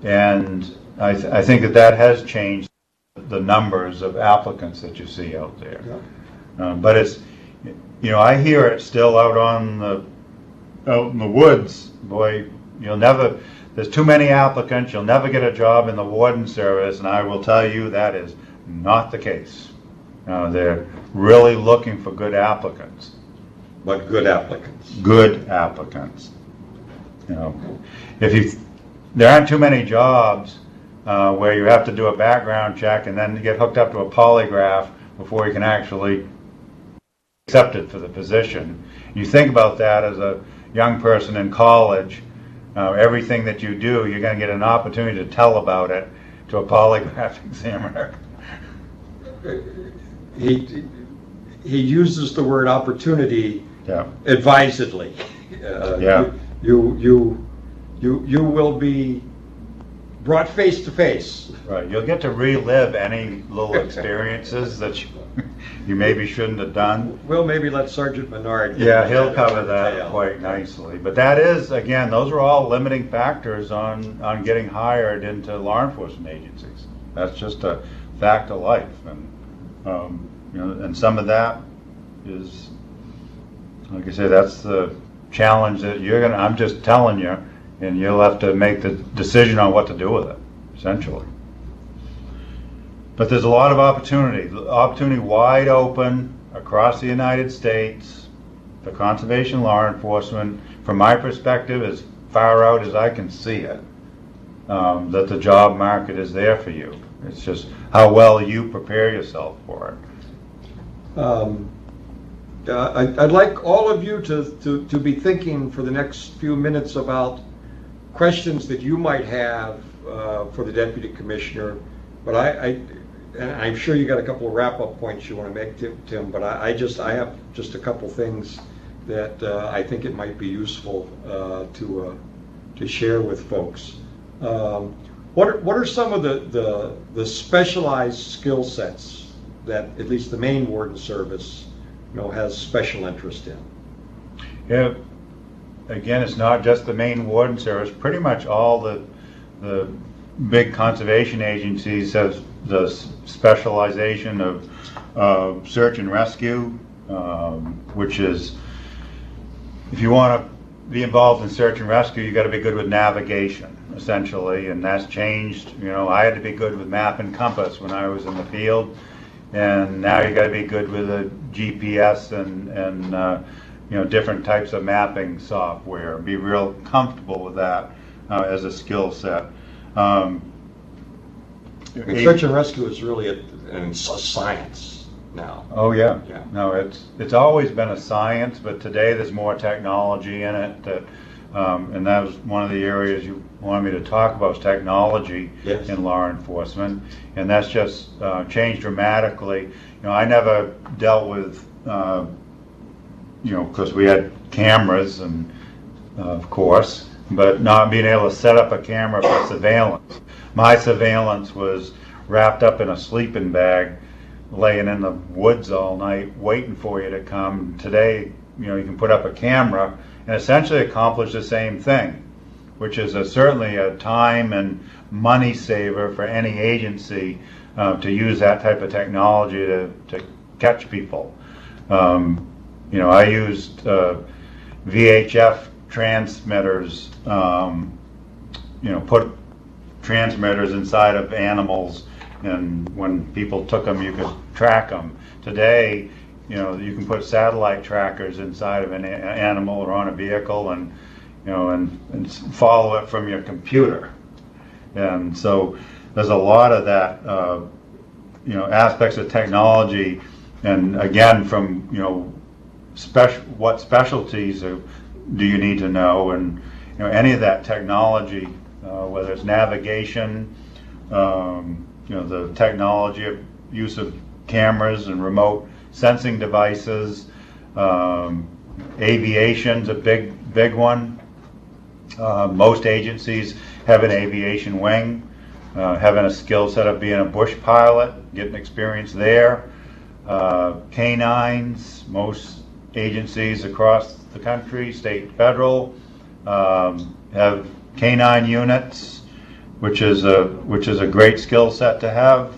and I think that has changed the numbers of applicants that you see out there. Yeah. But it's, I hear it still out in the woods. Boy, there's too many applicants, you'll never get a job in the warden service, and I will tell you that is not the case. They're really looking for good applicants. But good applicants. Good applicants. There aren't too many jobs where you have to do a background check and then get hooked up to a polygraph before you can actually be accepted for the position. You think about that as a young person in college. Everything that you do, you're going to get an opportunity to tell about it to a polygraph examiner. He uses the word opportunity Yeah. advisedly. Yeah. You will be brought face to face. Right. You'll get to relive any little experiences that you maybe shouldn't have done. We'll maybe let Sergeant Menard. Yeah, he'll cover that quite nicely. But that is, again, those are all limiting factors on getting hired into law enforcement agencies. That's just a fact of life, and and some of that is, like I say, that's the challenge that I'm just telling you, and you'll have to make the decision on what to do with it, essentially. But there's a lot of opportunity wide open across the United States for conservation law enforcement. From my perspective, as far out as I can see it, that the job market is there for you. It's just how well you prepare yourself for it. I'd like all of you to be thinking for the next few minutes about questions that you might have for the Deputy Commissioner. But I'm sure you got a couple of wrap-up points you want to make, Tim, but I have just a couple things that I think it might be useful to share with folks. What are some of the specialized skill sets that at least the Maine Warden Service has special interest in. Yeah. Again, it's not just the Maine Warden Service. Pretty much all the big conservation agencies have the specialization of search and rescue, which is, if you want to be involved in search and rescue, you got to be good with navigation, essentially, and that's changed. I had to be good with map and compass when I was in the field, and now you got to be good with a GPS and different types of mapping software. Be real comfortable with that as a skill set. Search and rescue is really a science now. Oh yeah. Yeah. No, it's always been a science, but today there's more technology in it. And that was one of the areas you wanted me to talk about, is technology. Yes. In law enforcement, and that's just changed dramatically. I never dealt with because we had cameras, and of course, but not being able to set up a camera for surveillance. My surveillance was wrapped up in a sleeping bag, laying in the woods all night, waiting for you to come. Today, you can put up a camera and essentially accomplish the same thing, which is certainly a time and money saver for any agency to use that type of technology to catch people. I used VHF transmitters, put transmitters inside of animals, and when people took them, you could track them. Today, you can put satellite trackers inside of an animal or on a vehicle, and and follow it from your computer. And so there's a lot of that, aspects of technology, and again, from what specialties do you need to know, and any of that technology, whether it's navigation, the technology of use of cameras and remote sensing devices. Aviation's a big one. Most agencies have an aviation wing, having a skill set of being a bush pilot, getting experience there. Canines, most agencies across the country, state and federal, have canine units, which is a great skill set to have.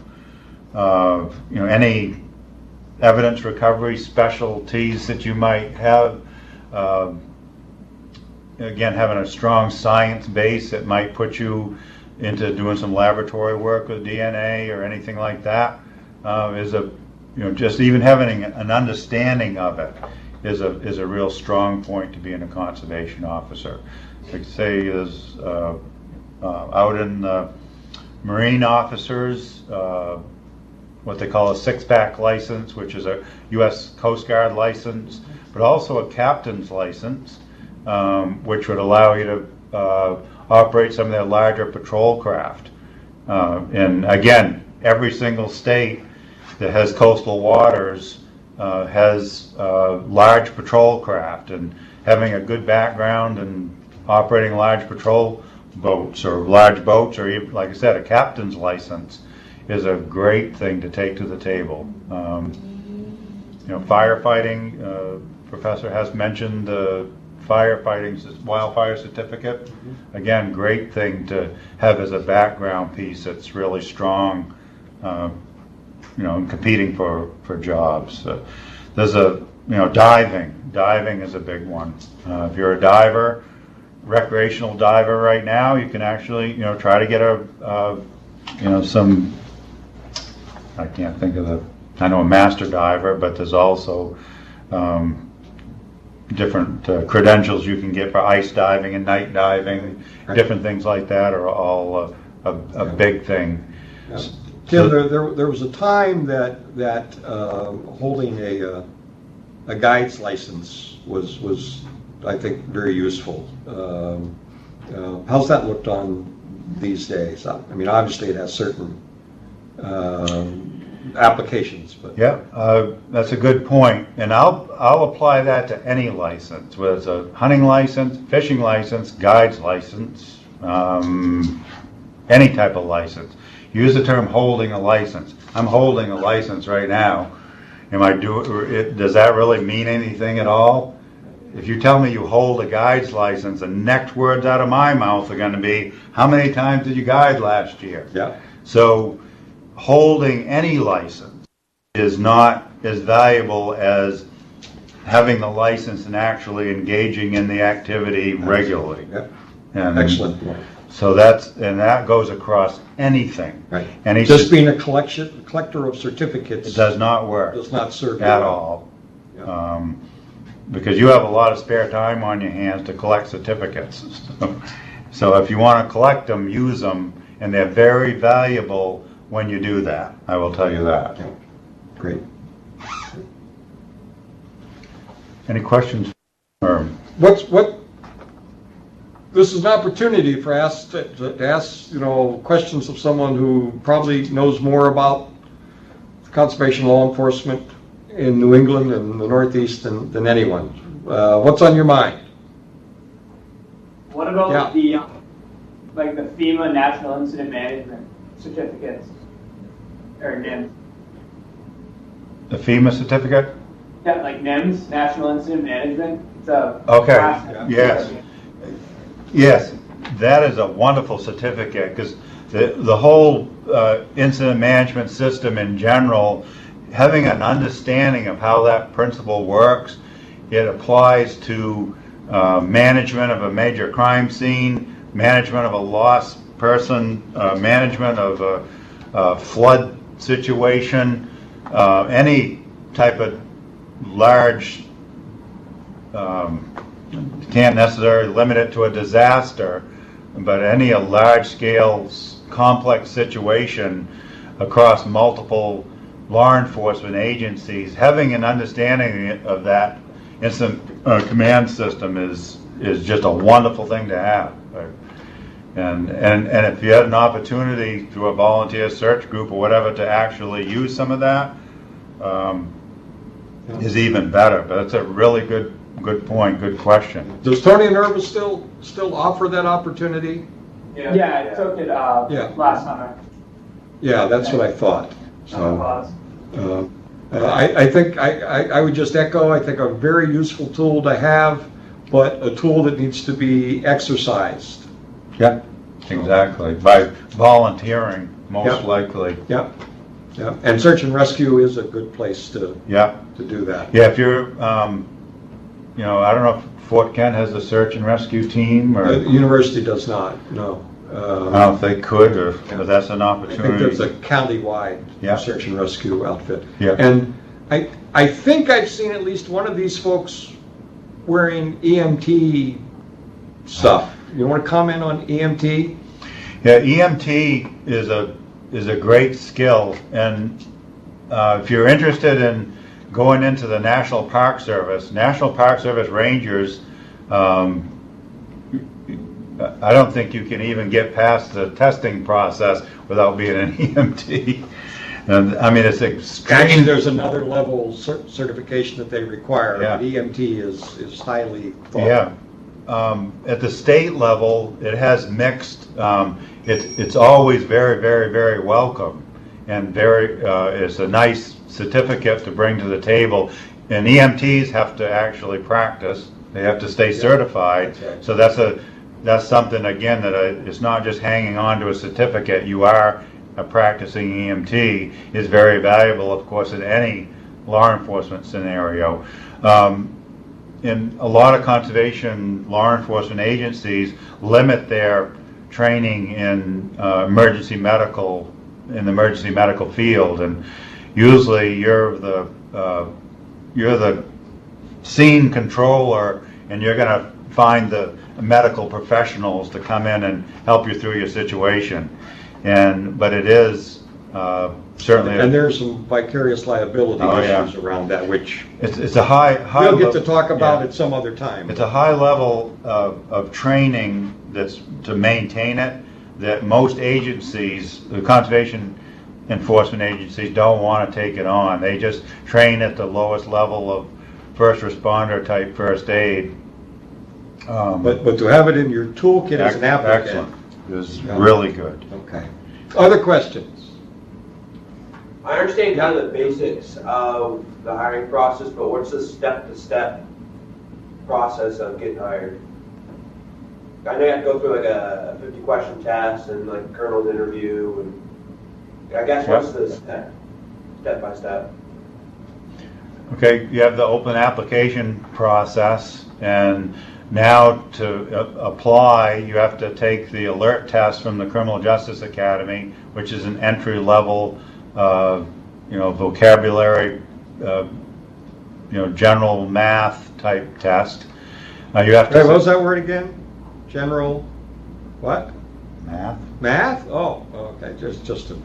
Any evidence recovery specialties that you might have. Again, having a strong science base that might put you into doing some laboratory work with DNA or anything like that is just even having an understanding of it is a real strong point to being a conservation officer. Like say, is out in the Marine officers, what they call a six-pack license, which is a U.S. Coast Guard license, but also a captain's license, which would allow you to operate some of their larger patrol craft. And again, every single state that has coastal waters has large patrol craft, and having a good background in operating large patrol boats or large boats, or even, like I said, a captain's license is a great thing to take to the table. Firefighting, Professor has mentioned the firefighting wildfire certificate. Again, great thing to have as a background piece that's really strong, in competing for jobs. There's diving is a big one. If you're a diver, recreational diver right now, you can actually, try to get some, I can't think of I know a master diver, but there's also different credentials you can get for ice diving and night diving. Right. Different things like that are all a big thing. Yeah. Tim, there was a time that holding a guide's license was I think very useful. How's that looked on these days? I mean, obviously it has certain applications, but yeah, that's a good point, and I'll apply that to any license, whether it's a hunting license, fishing license, guide's license, any type of license. Use the term holding a license. I'm holding a license right now, Does that really mean anything at all? If you tell me you hold a guide's license, the next words out of my mouth are going to be, how many times did you guide last year? Yeah. So holding any license is not as valuable as having the license and actually engaging in the activity regularly. Yep. And Excellent. so that goes across anything. Right. Any Just being a collector of certificates it does not work does not serve you at well. all. Yeah. Because you have a lot of spare time on your hands to collect certificates. So if you want to collect them, use them, and they're very valuable when you do that. I will tell you that. Yeah. Great. Any questions? Or This is an opportunity for us to ask, questions of someone who probably knows more about conservation law enforcement in New England and the Northeast than anyone. What's on your mind? What about Yeah. the FEMA National Incident Management certificates or NIMS? the FEMA certificate? Yeah, like NIMS, National Incident Management. It's a Okay. class- Yes. Yes, that is a wonderful certificate because the whole incident management system in general, having an understanding of how that principle works, it applies to management of a major crime scene, management of a lost person, management of a flood situation, any type of large, can't necessarily limit it to a disaster, but any large-scale, complex situation across multiple law enforcement agencies, having an understanding of that incident command system is just a wonderful thing to have. And if you had an opportunity through a volunteer search group or whatever to actually use some of that, is even better. But it's a really good point, good question. Does Tony and Irva still offer that opportunity? Yeah, I took it last summer. Yeah, that's what I thought. Class. I think I would just echo, I think a very useful tool to have, but a tool that needs to be exercised. Yeah, exactly. By volunteering, most likely. Yeah, yeah. And search and rescue is a good place to do that. Yeah, if you're, I don't know if Fort Kent has a search and rescue team or. The university does not, no. I don't know if they could, but that's an I think opportunity. there's a county-wide search and rescue outfit. Yeah. And I think I've seen at least one of these folks wearing EMT stuff. You want to comment on EMT? Yeah, EMT is a great skill, and if you're interested in going into the National Park Service rangers, I don't think you can even get past the testing process without being an EMT. And I mean, it's extreme. Actually, there's another level certification that they require. Yeah. But EMT is highly thought. Yeah. At the state level, it has mixed. It's always very, very, very welcome, and it's a nice certificate to bring to the table. And EMTs have to actually practice. They have to stay certified. That's right. So that's something again that it's not just hanging on to a certificate. You are a practicing EMT is very valuable, of course, in any law enforcement scenario. In a lot of conservation law enforcement agencies limit their training in the emergency medical field, and usually you're the scene controller, and you're going to find the medical professionals to come in and help you through your situation. But it is certainly. And there's some vicarious liability issues around that, which it's a high we'll get to talk about at some other time. It's a high level of training that's to maintain it that most agencies, the conservation enforcement agencies, don't want to take it on. They just train at the lowest level of first responder type first aid. But to have it in your toolkit as an applicant. Excellent. It was really good. Okay. Other questions? I understand kind of the basics of the hiring process, but what's the step-to-step process of getting hired? I know you have to go through like a 50-question test and like a colonel's interview, and I guess what's the step by step? Okay, you have the open application process, and now to apply, you have to take the alert test from the Criminal Justice Academy, which is an entry-level, vocabulary, general math type test. You have to. Hey, what was that word again? General, what? Math. Math? Oh, okay. Just a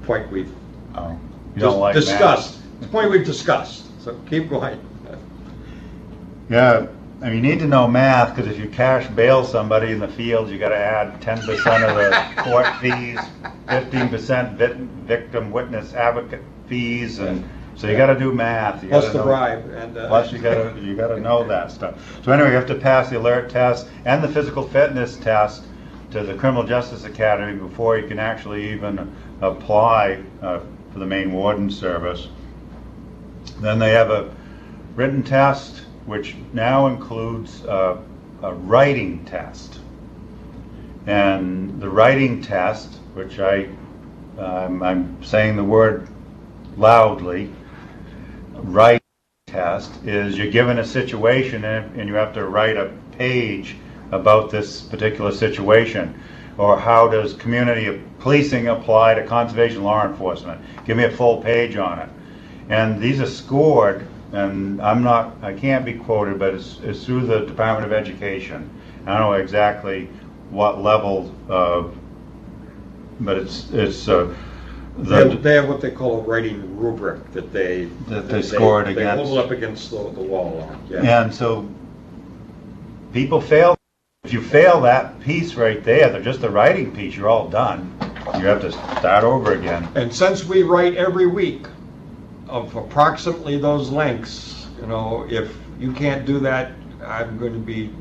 point we've You don't like discussed. math? It's a point we've discussed. So keep going. Yeah, I mean, you need to know math, because if you cash bail somebody in the field, you got to add 10% of the court fees, 15% victim witness advocate fees, and so you got to do math. You Plus gotta the know, bribe. And plus you got to know that stuff. So anyway, you have to pass the alert test and the physical fitness test to the Criminal Justice Academy before you can actually even apply for the Maine Warden Service. Then they have a written test, which now includes a writing test. And the writing test, which I'm saying the word loudly, writing test, is you're given a situation and you have to write a page about this particular situation. Or how does community policing apply to conservation law enforcement? Give me a full page on it. And these are scored, and I can't be quoted, but it's through the Department of Education. I don't know exactly what level but it's they have what they call a writing rubric that they scored against. They hold up against the wall. Yeah. And so people fail. If you fail that piece right there, just the writing piece, you're all done. You have to start over again. And since we write every week of approximately those lengths, if you can't do that, I'm going to be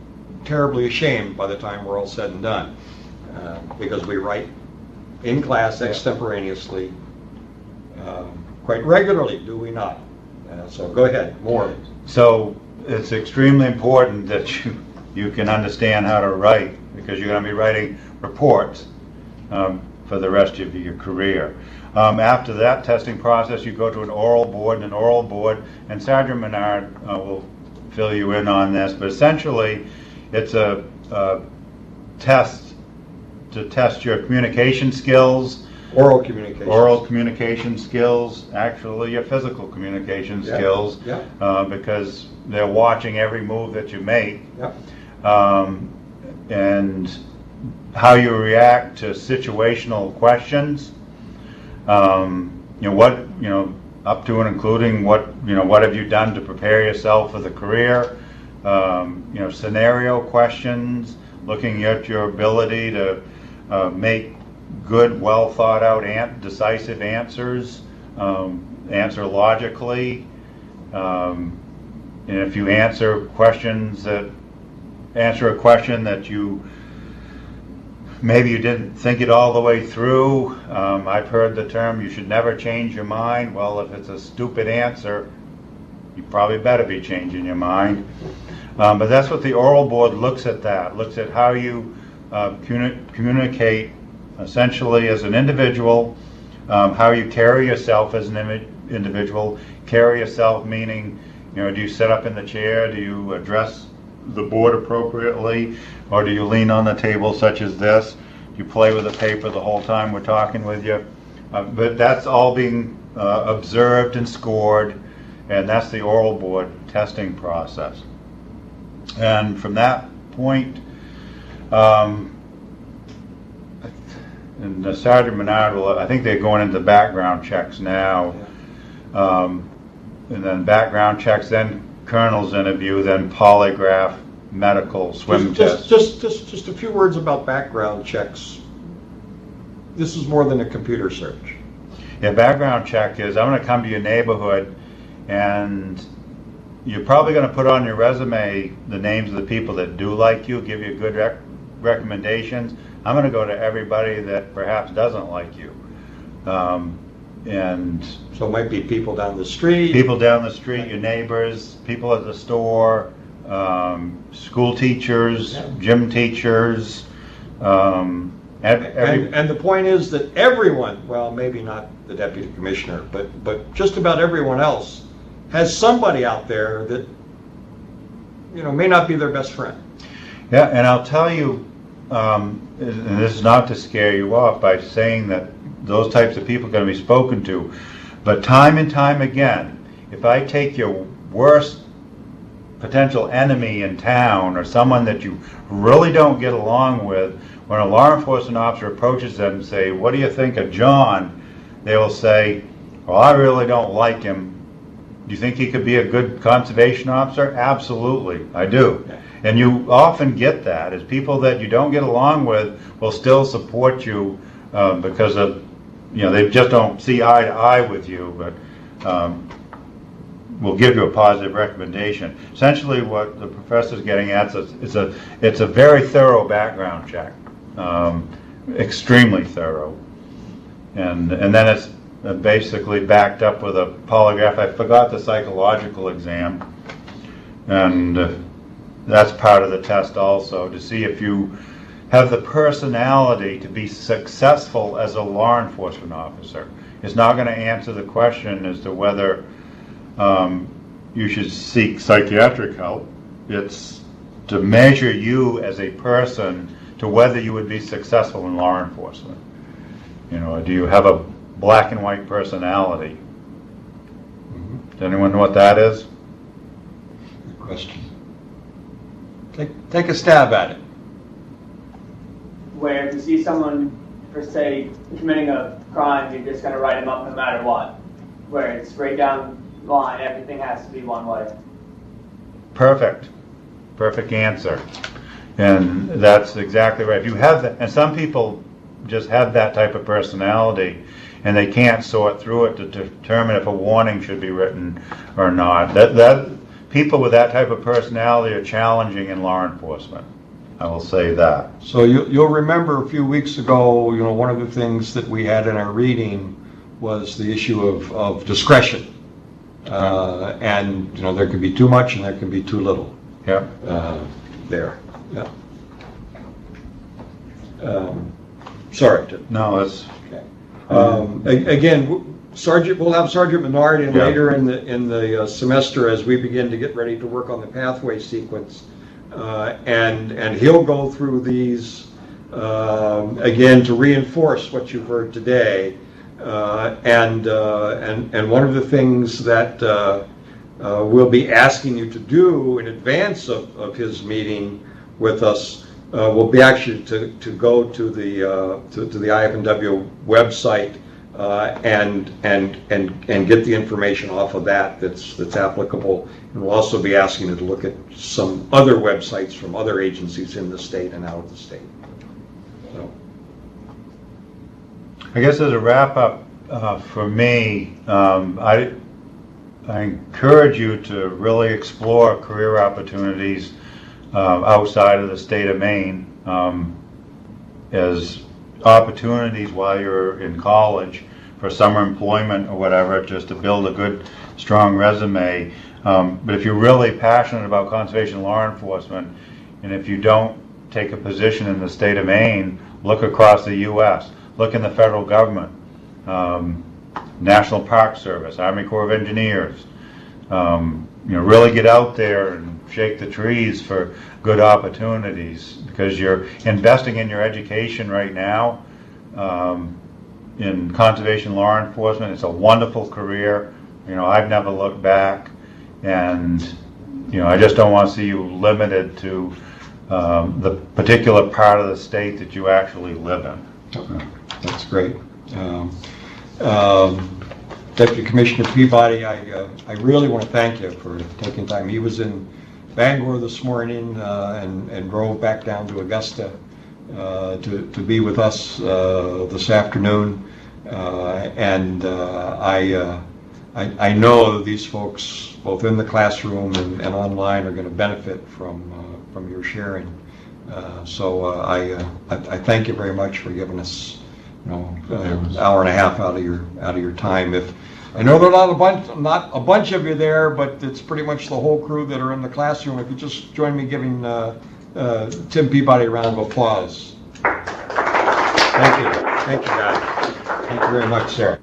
terribly ashamed by the time we're all said and done, because we write in class extemporaneously quite regularly, do we not? So go ahead, more. So it's extremely important that you can understand how to write, because you're going to be writing reports for the rest of your career. After that testing process, you go to an oral board, and Sergeant Menard will fill you in on this, but essentially it's a test to test your communication skills. Oral communication skills, actually your physical communication skills, because they're watching every move that you make. And how you react to situational questions, up to and including what have you done to prepare yourself for the career, scenario questions, looking at your ability to make good, well thought out, decisive answers, answer logically, and if you answer a question that maybe you didn't think it all the way through. I've heard the term, you should never change your mind. Well, if it's a stupid answer, you probably better be changing your mind. But that's what the oral board looks at how you communicate essentially as an individual, how you carry yourself as an individual. Carry yourself meaning, do you sit up in the chair? Do you address the board appropriately, or do you lean on the table such as this? Do you play with the paper the whole time we're talking with you? But that's all being observed and scored, and that's the oral board testing process. And from that point, and Sergeant Menard I think they're going into background checks now, and then background checks, then colonel's interview, then polygraph, medical, swim test. Just a few words about background checks. This is more than a computer search. Yeah, background check is, I'm going to come to your neighborhood, and you're probably going to put on your resume the names of the people that do like you, give you good recommendations. I'm going to go to everybody that perhaps doesn't like you. and So it might be people down the street. people down the street, your neighbors, people at the store, school teachers, Yeah. gym teachers, And the point is that everyone, well, maybe not the deputy commissioner, but just about everyone else has somebody out there that, may not be their best friend. Yeah, and I'll tell you, and this is not to scare you off by saying that those types of people are going to be spoken to, but time and time again, if I take your worst potential enemy in town or someone that you really don't get along with, when a law enforcement officer approaches them and say, "What do you think of John?" they will say, "Well, I really don't like him. Do you think he could be a good conservation officer?" Absolutely, I do. And you often get that, is people that you don't get along with will still support you because of, they just don't see eye to eye with you, but will give you a positive recommendation. Essentially what the professor's getting at is it's a very thorough background check, extremely thorough. And then it's basically backed up with a polygraph. I forgot the psychological exam, and that's part of the test also, to see if you have the personality to be successful as a law enforcement officer. It's not going to answer the question as to whether you should seek psychiatric help. It's to measure you as a person to whether you would be successful in law enforcement. Do you have a black and white personality? Does anyone know what that is? Good question. Take a stab at it. Where if you see someone, for say, committing a crime, you're just going to write him up no matter what. Where it's right down the line, everything has to be one way. Perfect answer. And that's exactly right. If you have that, and some people just have that type of personality, and they can't sort through it to determine if a warning should be written or not. That people with that type of personality are challenging in law enforcement. I will say that. So you'll remember a few weeks ago, one of the things that we had in our reading was the issue of discretion. And, there can be too much and there can be too little. Yeah. There. Yeah. Sorry. No, that's okay. Again, we'll have Sergeant Menard in later in the semester as we begin to get ready to work on the pathway sequence, and he'll go through these again to reinforce what you've heard today, and one of the things that we'll be asking you to do in advance of his meeting with us will be actually to go to the IFNW website and get the information off of that's applicable. And we'll also be asking you to look at some other websites from other agencies in the state and out of the state. So, I guess as a wrap up for me, I encourage you to really explore career opportunities outside of the state of Maine as opportunities while you're in college for summer employment or whatever, just to build a good, strong resume. But if you're really passionate about conservation law enforcement, and if you don't take a position in the state of Maine, look across the U.S., look in the federal government, National Park Service, Army Corps of Engineers. Really get out there and shake the trees for good opportunities, because you're investing in your education right now in conservation law enforcement. It's a wonderful career. I've never looked back, and I just don't want to see you limited to the particular part of the state that you actually live in. that's great. Deputy Commissioner Peabody, I really want to thank you for taking time. He was in Bangor this morning and drove back down to Augusta to be with us this afternoon. I know that these folks, both in the classroom and online, are going to benefit from your sharing. So I thank you very much for giving us an hour and a half out of your time. If I know there are not a bunch of you there, but it's pretty much the whole crew that are in the classroom. If you just join me giving Tim Peabody a round of applause. Thank you, guys. Thank you very much, Sarah.